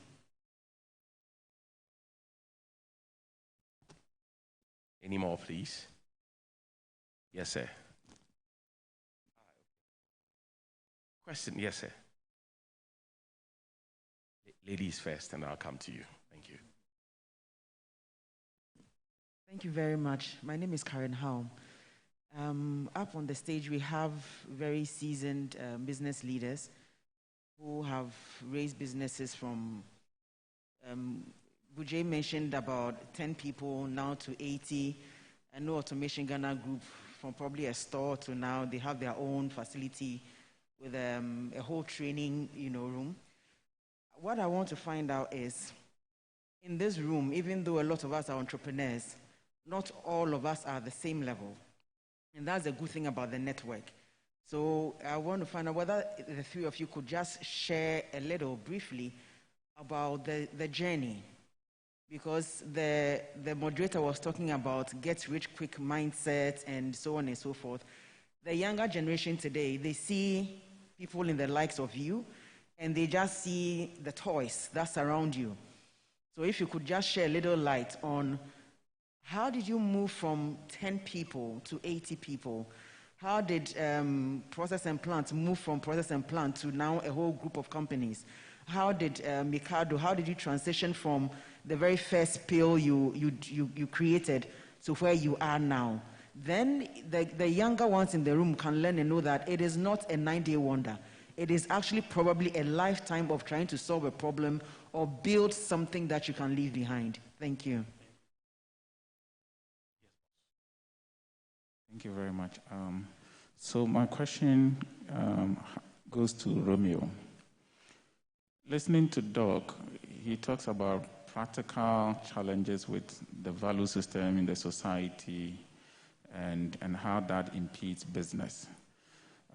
Any more, please? Yes, sir. Question, yes, sir. Ladies first, and I'll come to you. Thank you. Thank you very much. My name is Karen Howe. Up on the stage, we have very seasoned business leaders who have raised businesses from, Bujay mentioned about 10 people now to 80. I know Automation Ghana Group, from probably a store to now, they have their own facility with a whole training room. What I want to find out is, in this room, even though a lot of us are entrepreneurs, not all of us are at the same level. And that's a good thing about the network. So I want to find out whether the three of you could just share a little briefly about the journey. Because the moderator was talking about get-rich-quick mindset and so on and so forth. The younger generation today, they see people in the likes of you, and they just see the toys that surround you. So if you could just share a little light on how did you move from 10 people to 80 people? How did Process and Plant move from Process and Plant to now a whole group of companies? How did Mikado, how did you transition from the very first pill you created to where you are now? Then the younger ones in the room can learn and know that it is not a 9-day wonder. It is actually probably a lifetime of trying to solve a problem or build something that you can leave behind. Thank you. Thank you very much. So my question goes to Romeo. Listening to Doc, he talks about practical challenges with the value system in the society and how that impedes business.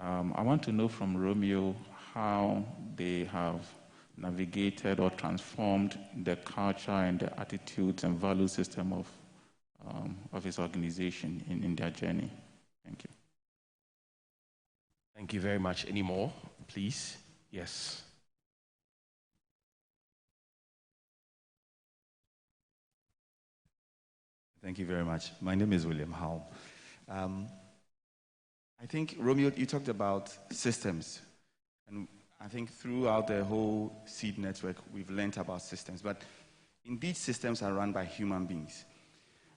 I want to know from Romeo how they have navigated or transformed the culture and the attitudes and value system of his organization in their journey. Thank you. Thank you very much. Any more, please? Yes. Thank you very much. My name is William Howe. I think, Romeo, you talked about systems. And I think throughout the whole seed network, we've learned about systems. But indeed, systems are run by human beings.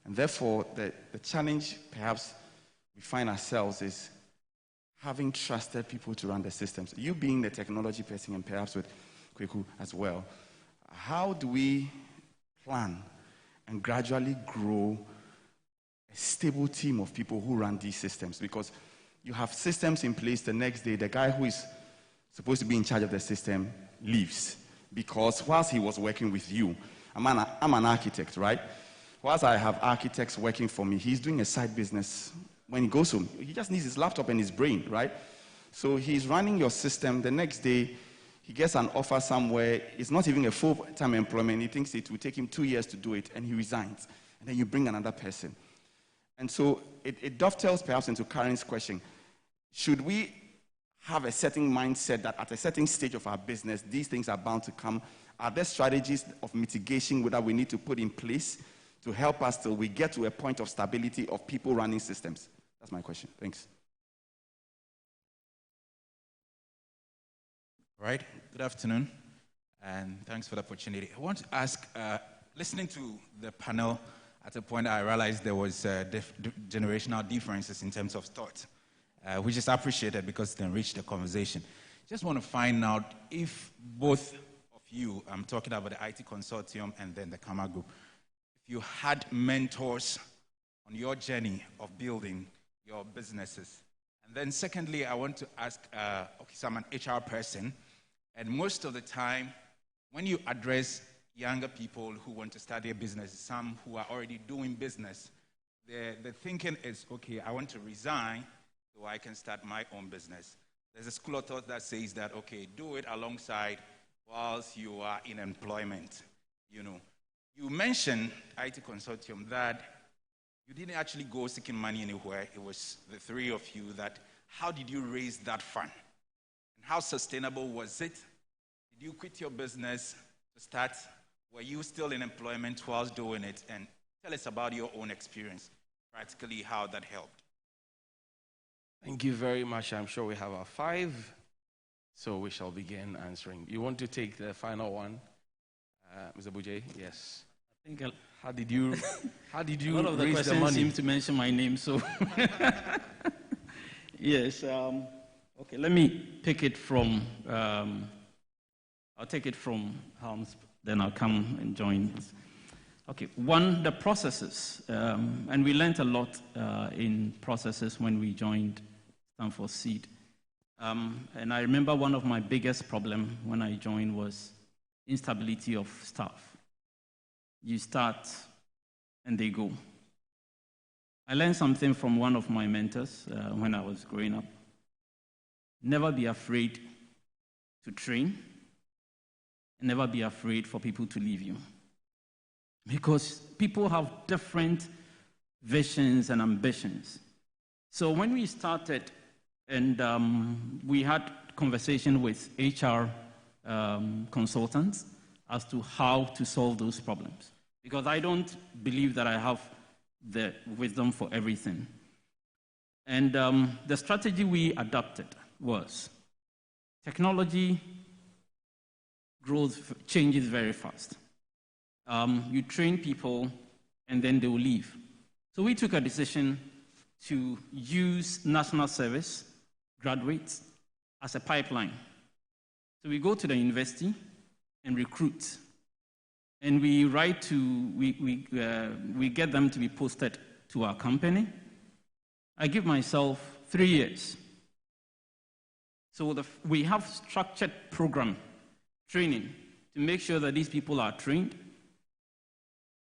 And therefore, the challenge perhaps we find ourselves is having trusted people to run the systems. You being the technology person and perhaps with Kweku as well, how do we plan and gradually grow a stable team of people who run these systems? Because you have systems in place, the next day, the guy who is supposed to be in charge of the system leaves. Because whilst he was working with you, I'm an architect, right? Whilst I have architects working for me, he's doing a side business. When he goes home, he just needs his laptop and his brain, right? So he's running your system. The next day, he gets an offer somewhere. It's not even a full-time employment. He thinks it will take him 2 years to do it, and he resigns. And then you bring another person. And so it dovetails perhaps into Karen's question. Should we have a certain mindset that at a certain stage of our business, these things are bound to come? Are there strategies of mitigation that we need to put in place to help us till we get to a point of stability of people running systems? That's my question. Thanks. All right. Good afternoon, and thanks for the opportunity. I want to ask, listening to the panel, at a point I realized there was generational differences in terms of thought, which is appreciated because it enriched the conversation. Just want to find out if both of you, I'm talking about the IT consortium and then the Kama group, if you had mentors on your journey of building your businesses. And then secondly, I want to ask, okay, so I'm an HR person, and most of the time, when you address younger people who want to start their business, some who are already doing business, the thinking is, okay, I want to resign so I can start my own business. There's a school of thought that says that, okay, do it alongside whilst you are in employment. You know, you mentioned IT Consortium that you didn't actually go seeking money anywhere. It was the three of you that, how did you raise that fund? And how sustainable was it? Did you quit your business to start? Were you still in employment whilst doing it? And tell us about your own experience, practically how that helped. Thank you very much. I'm sure we have our 5, so we shall begin answering. You want to take the final one? Mr. Buje, yes. I think how did you a lot of the raise the questions money? seem to mention my name, so yes. Okay, let me pick it from. I'll take it from Helms, then I'll come and join. Okay, one, the processes, and we learned a lot in processes when we joined Stanford Seed. And I remember one of my biggest problems when I joined was instability of staff. You start and they go. I learned something from one of my mentors when I was growing up. Never be afraid to train, and never be afraid for people to leave you. Because people have different visions and ambitions. So when we started, and we had conversation with HR consultants as to how to solve those problems. Because I don't believe that I have the wisdom for everything. And the strategy we adopted was technology changes very fast. You train people and then they will leave. So we took a decision to use national service graduates as a pipeline. So we go to the university and recruit. And we get them to be posted to our company. I give myself 3 years. So we have structured program training to make sure that these people are trained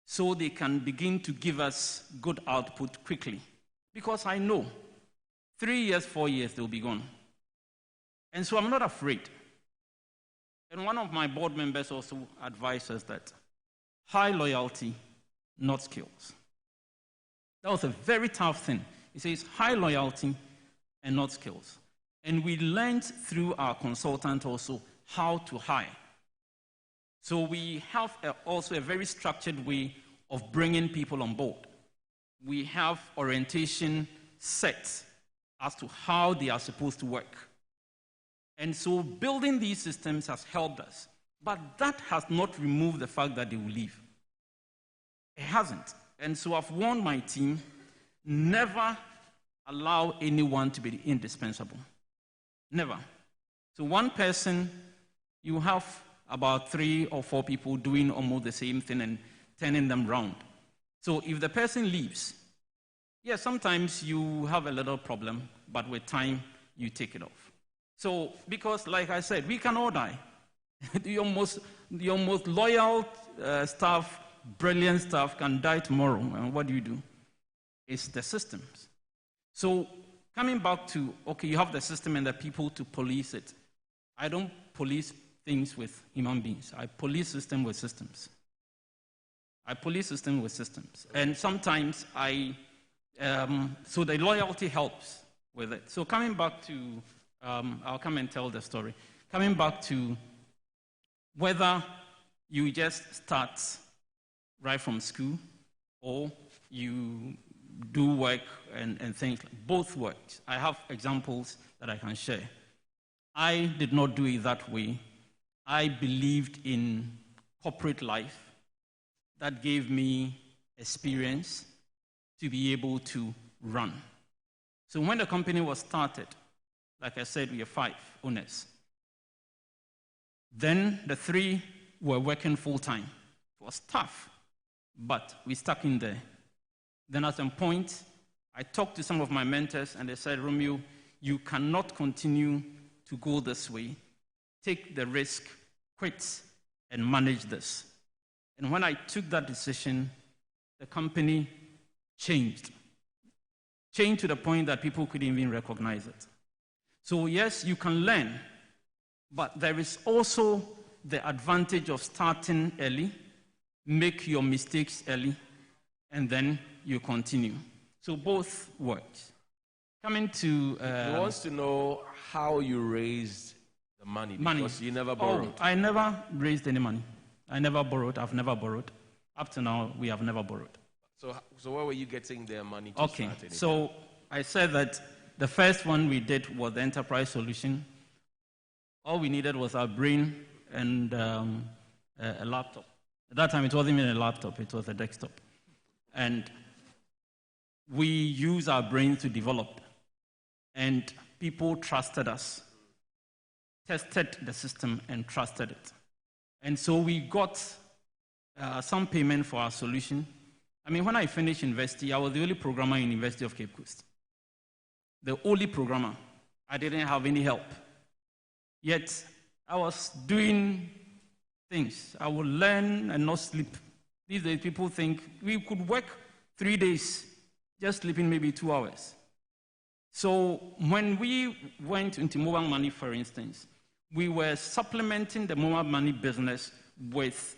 so they can begin to give us good output quickly. Because I know 3 years, 4 years, they'll be gone. And so I'm not afraid. And one of my board members also advised us that high loyalty, not skills. That was a very tough thing. He says high loyalty and not skills. And we learned through our consultant also how to hire. So we have also a very structured way of bringing people on board. We have orientation set as to how they are supposed to work. And so building these systems has helped us. But that has not removed the fact that they will leave. It hasn't. And so I've warned my team, never allow anyone to be indispensable. Never. So one person, you have about 3 or 4 people doing almost the same thing and turning them round. So if the person leaves, yes, sometimes you have a little problem, but with time, you take it off. So, because like I said, we can all die. Your most loyal staff, brilliant staff can die tomorrow. And what do? It's the systems. So coming back to, okay, you have the system and the people to police it. I don't police things with human beings. I police system with systems. And sometimes so the loyalty helps with it. So coming back to, I'll come and tell the story. Coming back to whether you just start right from school or you do work and things, both works. I have examples that I can share. I did not do it that way. I believed in corporate life. That gave me experience to be able to run. So when the company was started, like I said, we are 5 owners. Then the 3 were working full-time. It was tough, but we stuck in there. Then at some point, I talked to some of my mentors, and they said, Romeo, you cannot continue to go this way. Take the risk, quit, and manage this. And when I took that decision, the company changed. Changed to the point that people couldn't even recognize it. So yes, you can learn, but there is also the advantage of starting early, make your mistakes early, and then you continue. So both works. Coming to... he wants to know how you raised the money, because you never borrowed. Oh, I never raised any money. I never borrowed. I've never borrowed. Up to now, we have never borrowed. So where were you getting their money to start anything? So I said that the first one we did was the enterprise solution. All we needed was our brain and a laptop. At that time, it wasn't even a laptop, it was a desktop. And we use our brains to develop. And people trusted us, tested the system and trusted it. And so we got some payment for our solution. I mean, when I finished university, I was the only programmer in University of Cape Coast. The only programmer. I didn't have any help. Yet, I was doing things. I would learn and not sleep. These days, people think we could work 3 days, just sleeping maybe 2 hours. So when we went into mobile money, for instance, we were supplementing the mobile money business with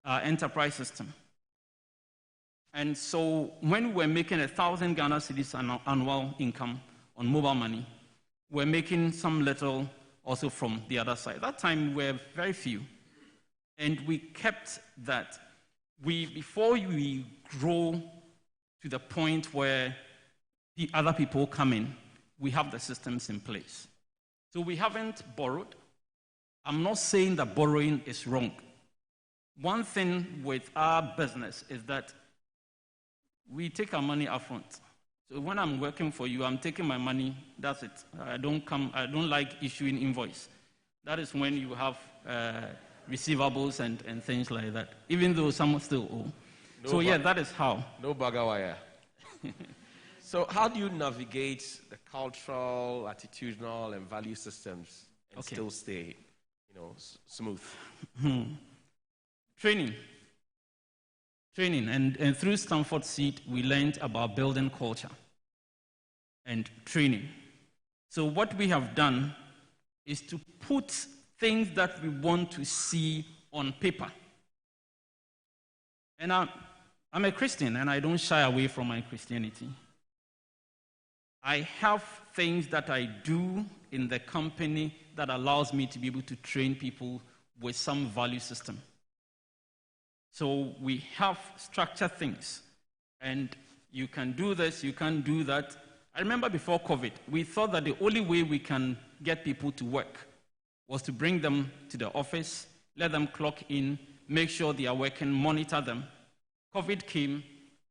our enterprise system. And so when we were making 1,000 Ghana cedis annual income on mobile money, we're making some little also from the other side. That time we were very few. And we kept that. Before we grow to the point where the other people come in, we have the systems in place. So we haven't borrowed. I'm not saying that borrowing is wrong. One thing with our business is that we take our money up front. So when I'm working for you, I'm taking my money, that's it. I don't like issuing invoice. That is when you have receivables and things like that, even though some still owe. So yeah, that is how. No bagawaya. So how do you navigate the cultural, attitudinal, and value systems and still stay, smooth? Training. And through Stanford Seed, we learned about building culture and training. So what we have done is to put things that we want to see on paper. And I'm a Christian, and I don't shy away from my Christianity. I have things that I do in the company that allows me to be able to train people with some value system. So we have structured things, and you can do this, you can do that. I remember before COVID, we thought that the only way we can get people to work was to bring them to the office, let them clock in, make sure they are working, monitor them. COVID came,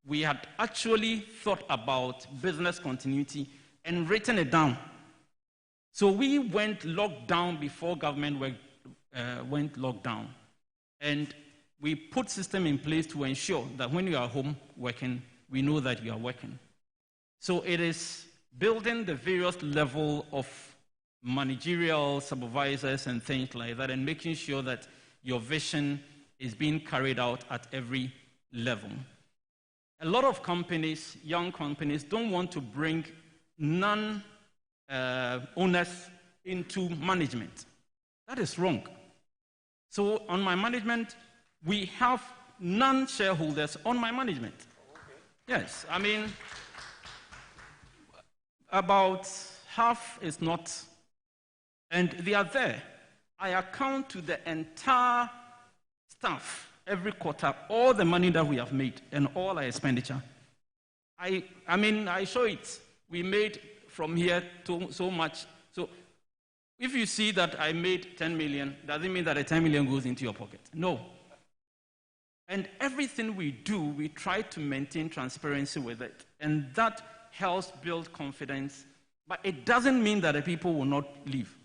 we had actually thought about business continuity and written it down. So we went locked down before government went locked down. And we put system in place to ensure that when you are home working, we know that you are working. So it is building the various level of managerial supervisors and things like that, and making sure that your vision is being carried out at every level. A lot of companies, young companies, don't want to bring non-owners into management. That is wrong. So on my management, we have non-shareholders on my management. Yes, I mean, about half is not, and they are there. I account to the entire staff every quarter, all the money that we have made and all our expenditure. I mean, I show it. We made from here to so much. So if you see that I made 10 million, doesn't mean that the 10 million goes into your pocket. No. And everything we do, we try to maintain transparency with it. And that helps build confidence. But it doesn't mean that the people will not leave.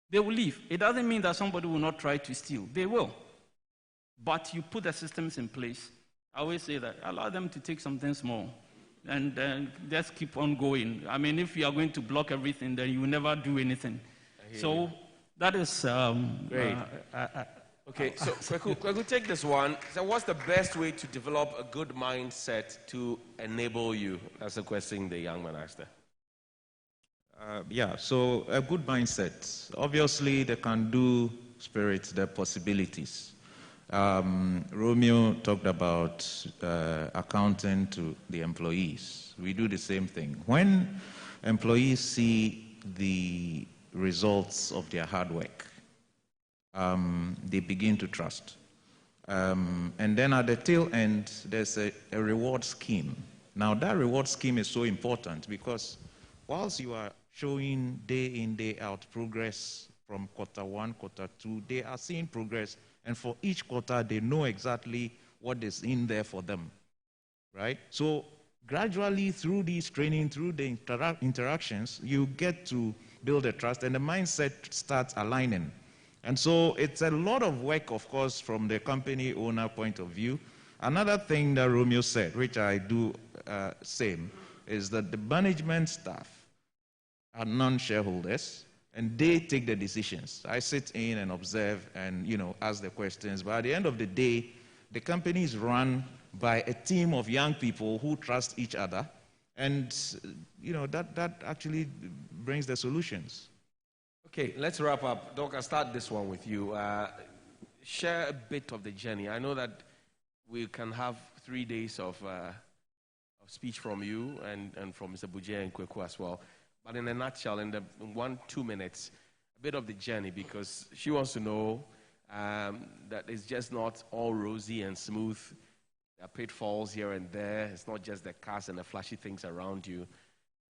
They will leave. It doesn't mean that somebody will not try to steal. They will. But you put the systems in place. I always say that. Allow them to take something small. And just keep on going. I mean, if you are going to block everything, then you will never do anything. So that is... great. Okay, so Kweku, take this one. So what's the best way to develop a good mindset to enable you? That's the question the young man asked there. So a good mindset. Obviously, the can-do spirit, the possibilities. Romeo talked about accounting to the employees. We do the same thing. When employees see the results of their hard work, they begin to trust. And then at the tail end, there's a reward scheme. Now, that reward scheme is so important because whilst you are showing day in, day out progress from quarter one, quarter two, they are seeing progress And for each quarter, they know exactly what is in there for them, right? So gradually through these training, through the interactions, you get to build a trust and the mindset starts aligning. And so it's a lot of work, of course, from the company owner point of view. Another thing that Romeo said, which I do same, is that the management staff are non-shareholders and they take the decisions. I sit in and observe and ask the questions, but at the end of the day, the company is run by a team of young people who trust each other, and that actually brings the solutions. Okay, let's wrap up. Doc, I'll start this one with you. Share a bit of the journey. I know that we can have 3 days of speech from you and from Mr. Buje and Kweku as well. But in a nutshell, in 1-2 minutes, a bit of the journey, because she wants to know that it's just not all rosy and smooth. There are pitfalls here and there. It's not just the cars and the flashy things around you,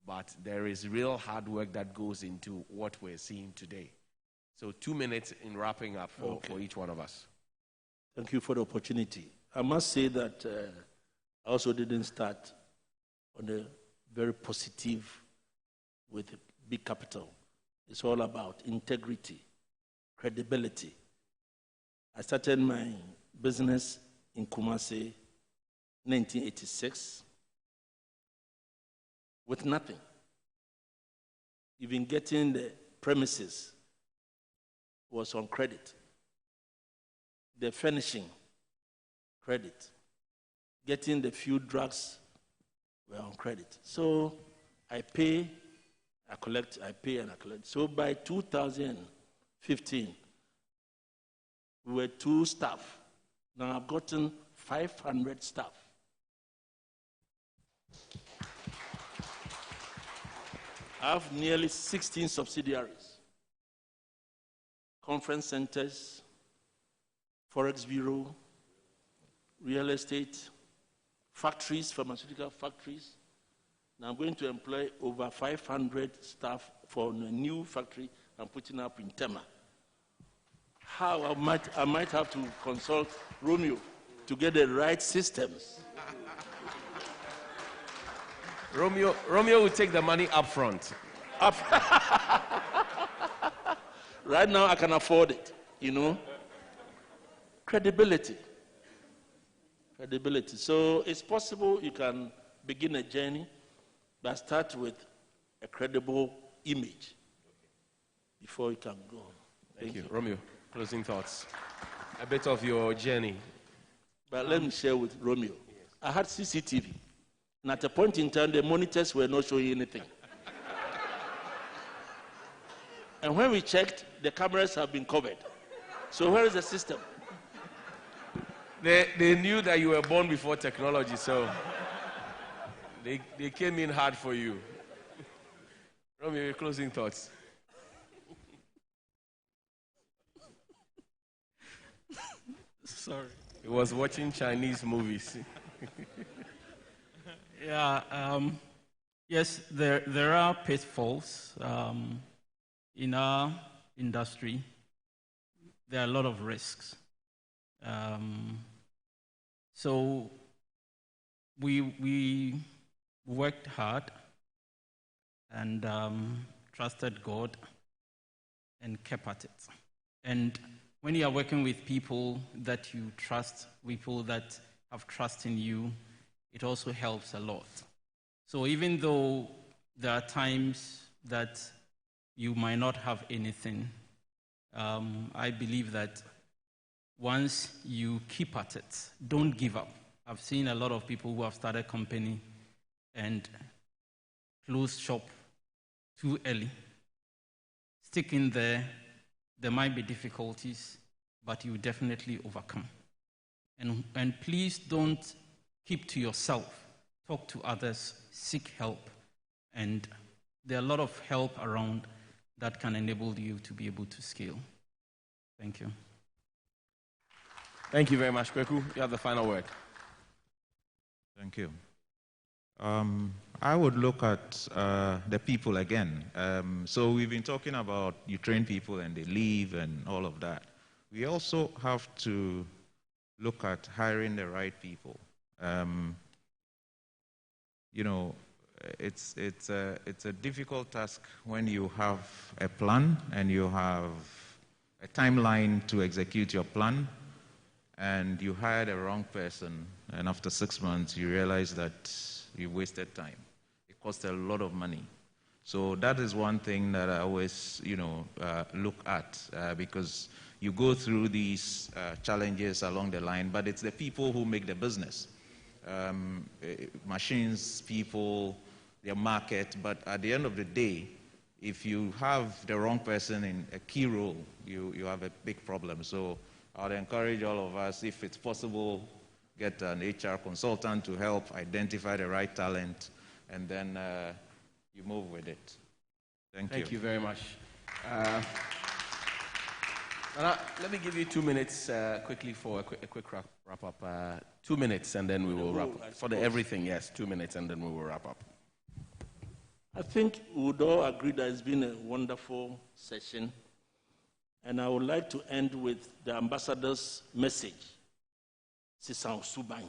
but there is real hard work that goes into what we're seeing today. So 2 minutes in wrapping up for each one of us. Thank you for the opportunity. I must say that I also didn't start on a very positive with big capital. It's all about integrity, credibility. I started my business in Kumasi 1986 with nothing. Even getting the premises was on credit. The furnishing, credit. Getting the few drugs were on credit. So I pay, I collect, I pay, and I collect. So by 2015, we were 2 staff. Now I've gotten 500 staff. I have nearly 16 subsidiaries, conference centers, Forex Bureau, real estate, factories, pharmaceutical factories. Now I'm going to employ over 500 staff for a new factory I'm putting up in Tema. How I might have to consult Romeo to get the right systems. Romeo will take the money up front. Right now I can afford it, Credibility. Credibility. So it's possible you can begin a journey, but start with a credible image before you can go on. Thank you. Romeo, closing thoughts. A bit of your journey. But let me share with Romeo. Yes. I had CCTV. And at a point in time, the monitors were not showing anything. And when we checked, the cameras have been covered. So where is the system? They knew that you were born before technology, so they came in hard for you. Romeo, your closing thoughts. Sorry. He was watching Chinese movies. Yeah, yes, there are pitfalls in our industry. There are a lot of risks. So we worked hard and trusted God and kept at it. And when you are working with people that you trust, people that have trust in you, it also helps a lot. So even though there are times that you might not have anything, I believe that once you keep at it, don't give up. I've seen a lot of people who have started a company and closed shop too early. Stick in there. There might be difficulties, but you definitely overcome. And please don't keep to yourself. Talk to others, seek help. And there are a lot of help around that can enable you to be able to scale. Thank you. Thank you very much, Kweku. You have the final word. Thank you. I would look at the people again. So we've been talking about you train people and they leave and all of that. we also have to look at hiring the right people. You know, it's a difficult task when you have a plan and you have a timeline to execute your plan, and you hire the wrong person, and after 6 months you realize that you wasted time. It costs a lot of money. So that is one thing that I always, look at, because you go through these challenges along the line, but it's the people who make the business. Machines, people, their market, but at the end of the day, if you have the wrong person in a key role, you have a big problem. So I would encourage all of us, if it's possible, get an HR consultant to help identify the right talent, and then you move with it. Thank you. Thank you very much. Let me give you 2 minutes quickly for a quick wrap up. 2 minutes, and then we will wrap up. For the everything, yes, 2 minutes, and then we will wrap up. I think we would all agree that it's been a wonderful session. And I would like to end with the ambassador's message. Sisan Subain.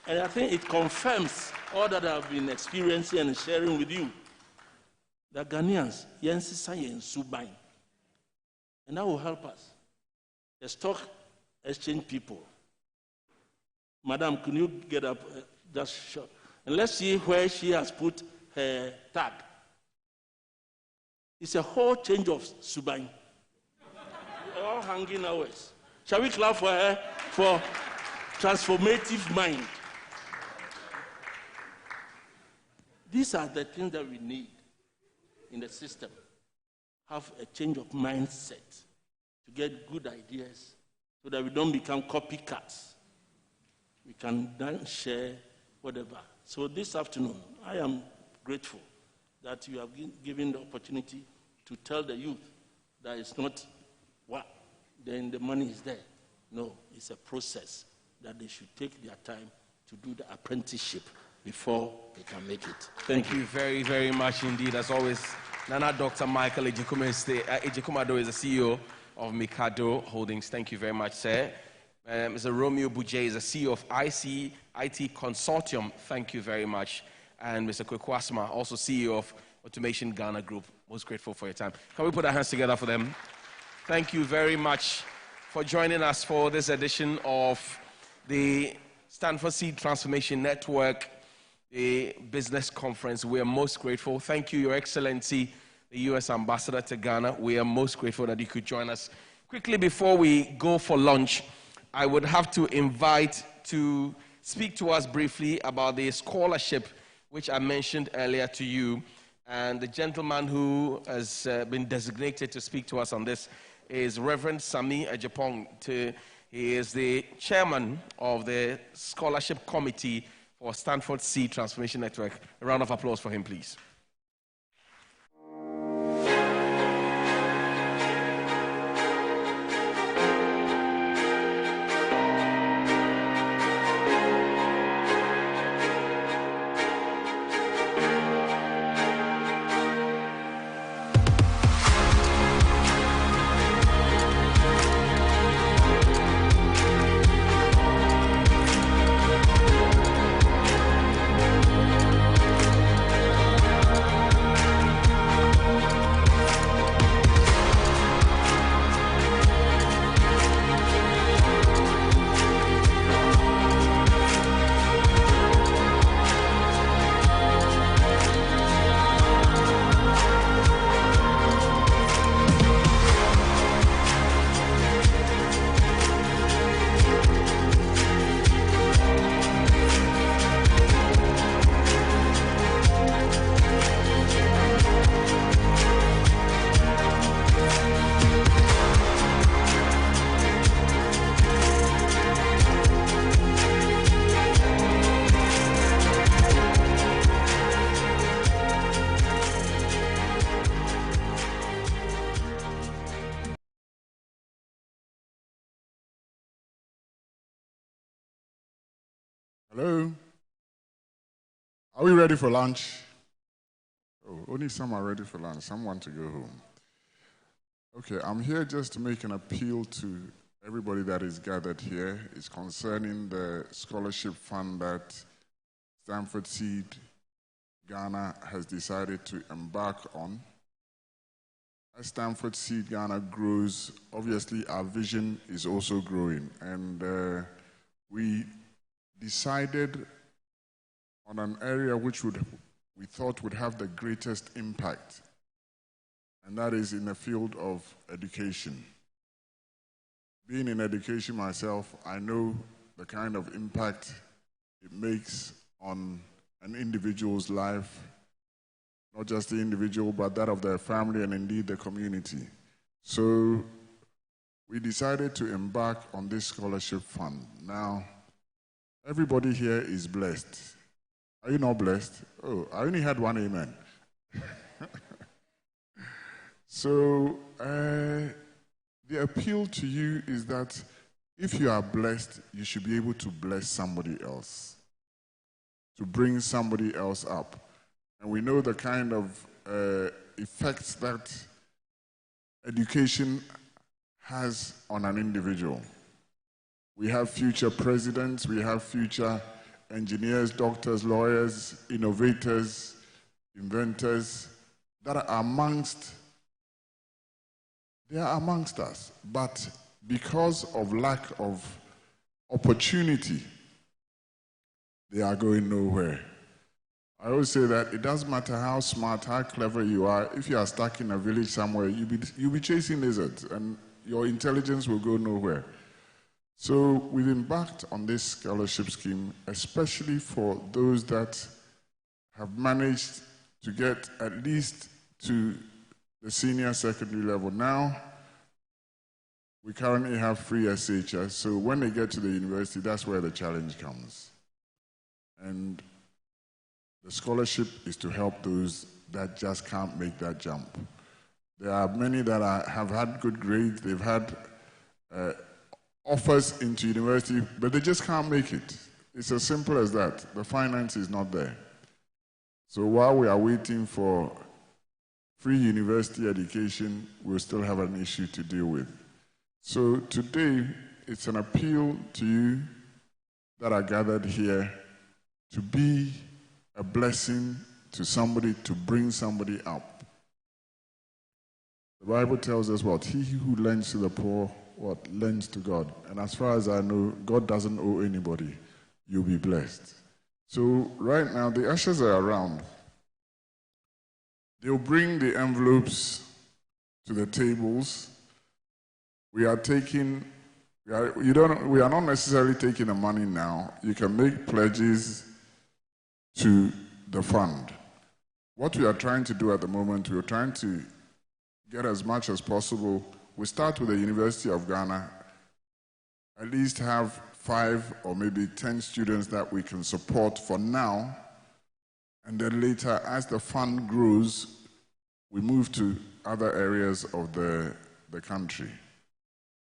And I think it confirms all that I've been experiencing and sharing with you. The Ghanaians, yen Sisan yen Subain. And that will help us. The stock exchange people. Madam, can you get up just short? And let's see where she has put her tag. It's a whole change of Subain. All hanging hours. Shall we clap for her for transformative mind? These are the things that we need in the system. Have a change of mindset to get good ideas so that we don't become copycats. We can then share whatever. So this afternoon, I am grateful that you have given the opportunity to tell the youth that it's not what, then the money is there. No, it's a process that they should take their time to do the apprenticeship before they can make it. Thank you very, very much indeed. As always, Nana Dr. Michael Ejikumado is the CEO of Mikado Holdings. Thank you very much, sir. Mr. Romeo Buje is the CEO of IT Consortium. Thank you very much. And Mr. Kwekwasma, also CEO of Automation Ghana Group. Most grateful for your time. Can we put our hands together for them? Thank you very much for joining us for this edition of the Stanford Seed Transformation Network, the business conference. We are most grateful. Thank you, Your Excellency, the U.S. Ambassador to Ghana. We are most grateful that you could join us. Quickly, before we go for lunch, I would have to invite to speak to us briefly about the scholarship which I mentioned earlier to you. And the gentleman who has been designated to speak to us on this is Reverend Sami Ajapong. He is the chairman of the scholarship committee for Stanford Seed Transformation Network. A round of applause for him, please. Hello? Are we ready for lunch? Oh, only some are ready for lunch. Some want to go home. Okay, I'm here just to make an appeal to everybody that is gathered here. It's concerning the scholarship fund that Stanford Seed Ghana has decided to embark on. As Stanford Seed Ghana grows, obviously our vision is also growing, and we decided on an area which we thought would have the greatest impact, and that is in the field of education. Being in education myself, I know the kind of impact it makes on an individual's life, not just the individual, but that of their family and indeed the community. So we decided to embark on this scholarship fund. Now, everybody here is blessed. Are you not blessed? Oh, I only had one amen. So the appeal to you is that if you are blessed, you should be able to bless somebody else, to bring somebody else up. And we know the kind of effects that education has on an individual. We have future presidents, we have future engineers, doctors, lawyers, innovators, inventors that are amongst us. But because of lack of opportunity, they are going nowhere. I always say that it doesn't matter how smart, how clever you are, if you are stuck in a village somewhere, you'll be chasing lizards and your intelligence will go nowhere. So we've embarked on this scholarship scheme, especially for those that have managed to get at least to the senior secondary level. Now, we currently have free SHS, so when they get to the university, that's where the challenge comes. And the scholarship is to help those that just can't make that jump. There are many that have had good grades, they've had offers into university, but they just can't make it. It's as simple as that. The finance is not there. So while we are waiting for free university education, we'll still have an issue to deal with. So today, it's an appeal to you that are gathered here to be a blessing to somebody, to bring somebody up. The Bible tells us what? He who lends to the poor, what? Lends to God. And as far as I know, God doesn't owe anybody. You'll be blessed. So right now, the ushers are around. They'll bring the envelopes to the tables. We are not necessarily taking the money now. You can make pledges to the fund. What we are trying to do at the moment, we are trying to get as much as possible. We start with the University of Ghana, at least have 5 or maybe 10 students that we can support for now, and then later, as the fund grows, we move to other areas of the country.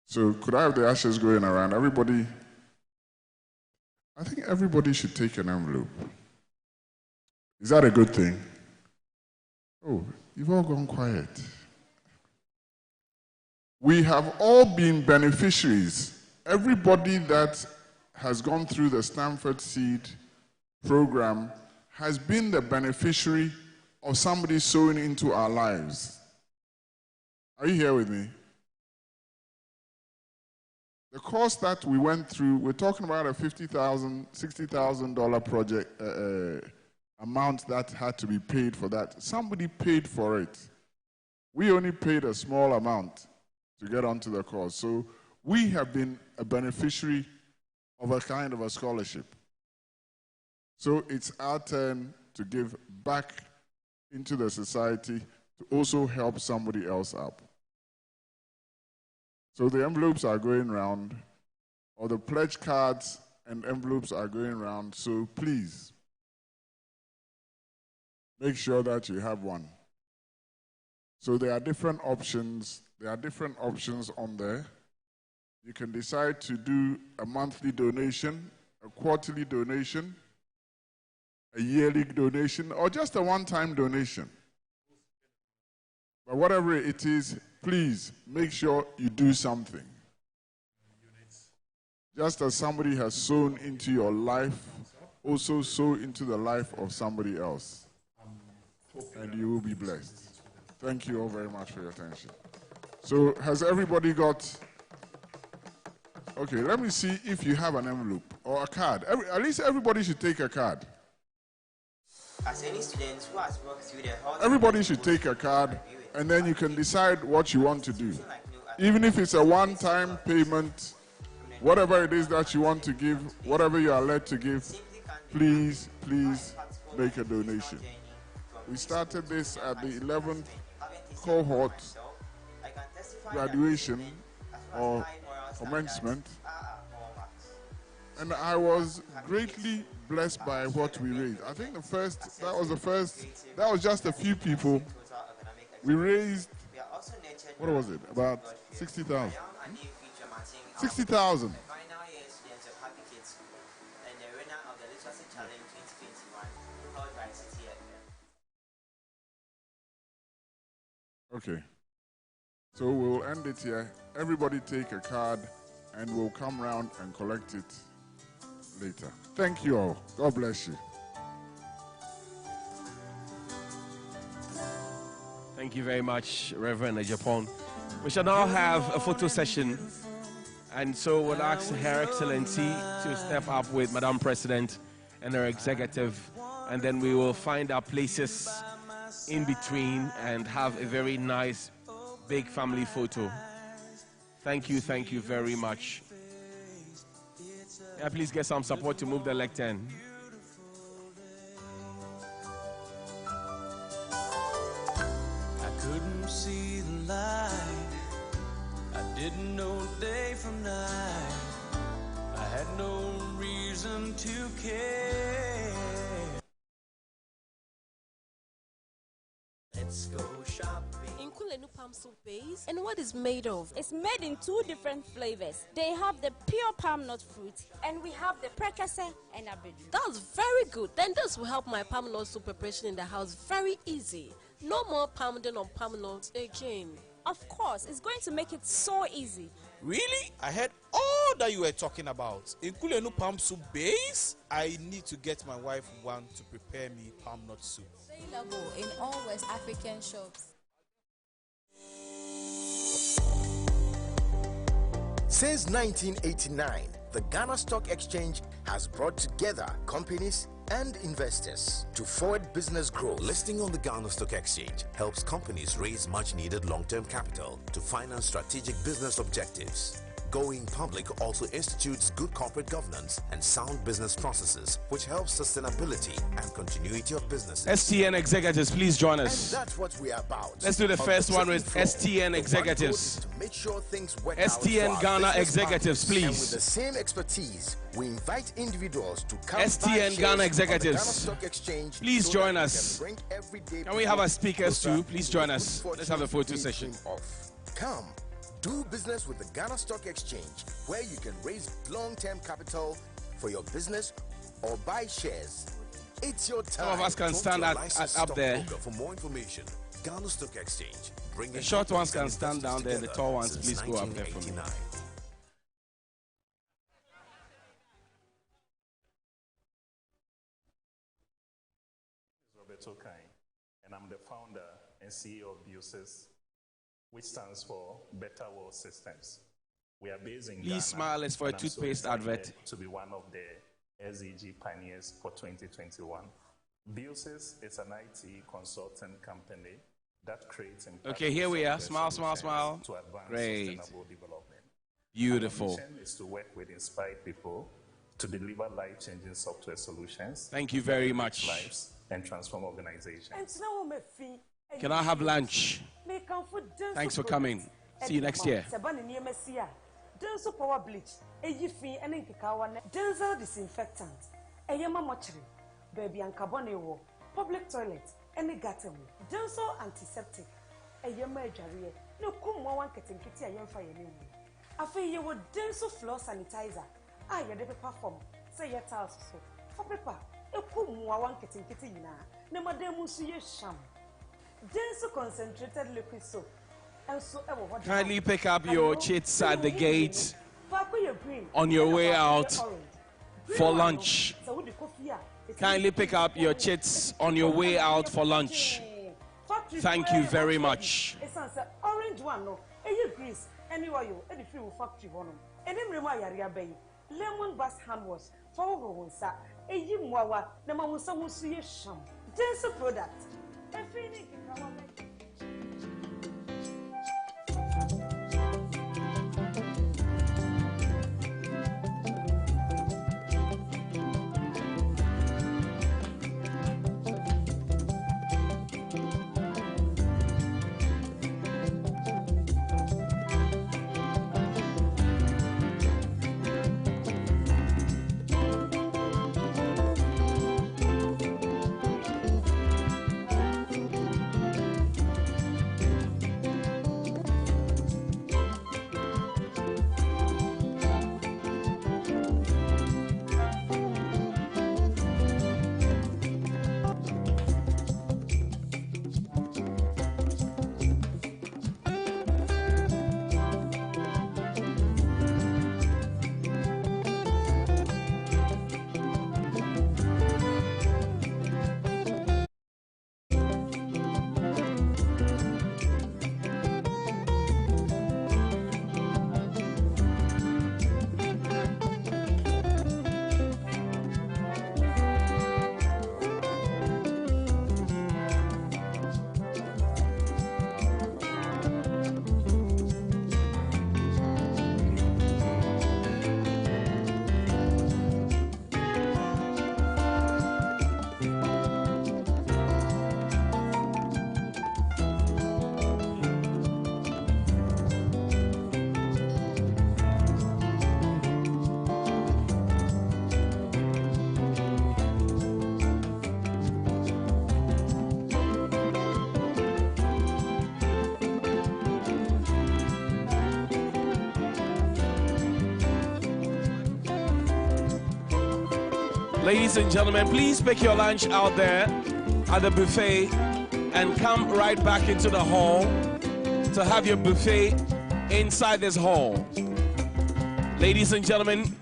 So could I have the ushers going around? Everybody, I think everybody should take an envelope. Is that a good thing? Oh, you've all gone quiet. We have all been beneficiaries. Everybody that has gone through the Stanford Seed program has been the beneficiary of somebody sowing into our lives. Are you here with me? The course that we went through, we're talking about a $50,000, $60,000 project amount that had to be paid for that. Somebody paid for it. We only paid a small amount to get onto the course. So we have been a beneficiary of a kind of a scholarship. So it's our turn to give back into the society to also help somebody else up. So the envelopes are going round, or the pledge cards and envelopes are going round. So please, make sure that you have one. So there are different options. There are different options on there. You can decide to do a monthly donation, a quarterly donation, a yearly donation, or just a one-time donation. But whatever it is, please make sure you do something. Just as somebody has sown into your life, also sow into the life of somebody else, and you will be blessed. Thank you all very much for your attention. So has everybody got... Okay, let me see if you have an envelope or a card. At least everybody should take a card. As any student who has worked through the whole... Everybody should take a card, and then you can decide what you want to do. Even if it's a one-time payment, whatever it is that you want to give, whatever you are led to give, please, please make a donation. We started this at the 11th cohort graduation or commencement, and I was greatly blessed by what we raised. I think that was just a few people. We raised, what was it, about 60,000? 60,000. Okay, so we'll end it here. Everybody take a card and we'll come round and collect it later. Thank you all. God bless you. Thank you very much, Reverend Ejapon. We shall now have a photo session, and so we'll ask Her Excellency to step up with Madam President and her executive, and then we will find our places in between and have a very nice big family photo. Thank you very much. Yeah, please get some support to move the lectern. I couldn't see the light. I didn't know day from night. I had no reason to care. Let's go shopping. Inkulenu palm soup base, and what is made of? It's made in 2 different flavors. They have the pure palm nut fruit, and we have the prekese and abedu. That's very good. Then this will help my palm nut soup preparation in the house very easy. No more pounding on palm nuts again. Of course, it's going to make it so easy. Really? I heard all that you were talking about. Inkulenu palm soup base? I need to get my wife one to prepare me palm nut soup. Available in all West African shops. Since 1989, the Ghana Stock Exchange has brought together companies and investors to forward business growth. Listing on the Ghana Stock Exchange helps companies raise much-needed long-term capital to finance strategic business objectives. Going public also institutes good corporate governance and sound business processes, which helps sustainability and continuity of businesses. STN executives, please join us. And that's what we are about. Let's do the first one with STN executives. To make sure things work STN out Ghana executives, please. And with the same expertise, we invite individuals to come STN Ghana executives, Stock Exchange, please so join that us. Can, Can we have our speakers too? Please join us. Let's have a photo session. Come. Do business with the Ghana Stock Exchange, where you can raise long-term capital for your business or buy shares. It's your time. Some of us can stand up there. For more information, Ghana Stock Exchange. The short ones can stand down there. The tall ones, please go up there for me. Roberto Kai, and I'm the founder and CEO of BUSYS, which stands for Better World Systems. We are based in Ghana. Please smile as for a toothpaste advert. To be one of the SDG pioneers for 2021. BUSYS is an IT consulting company that creates and okay, here we are. Smile, smile, smile. To advance great. Sustainable development. Beautiful. Our mission is to work with inspired people to deliver life-changing software solutions. Thank you very much. Lives and transform organizations. Can I have lunch? Thanks for coming. See you next year. Denso power bleach, Eyifi and Nkikawa, Denzel disinfectant, Eyama mortuary, baby and carbone, public toilet, any gutter, Denso antiseptic, Eyama Jaria, no kum one getting kitty and fire anymore. I feel you would Denso floor sanitizer. Ah, you're the paper form, say your tiles so. For paper, a kum one getting kitty na, no madame sham. Denso concentrated liquid soap. Kindly pick up your chits at the gate on your way out for lunch. Kindly pick up your chits on your way out for lunch. Thank you very much. Orange one no. Grease anyway you free factory one. Lemon bus hand wash. For sa. Mwawa na mamusa musuye sham. Denso product. Ladies and gentlemen, please pick your lunch out there at the buffet and come right back into the hall to have your buffet inside this hall. Ladies and gentlemen,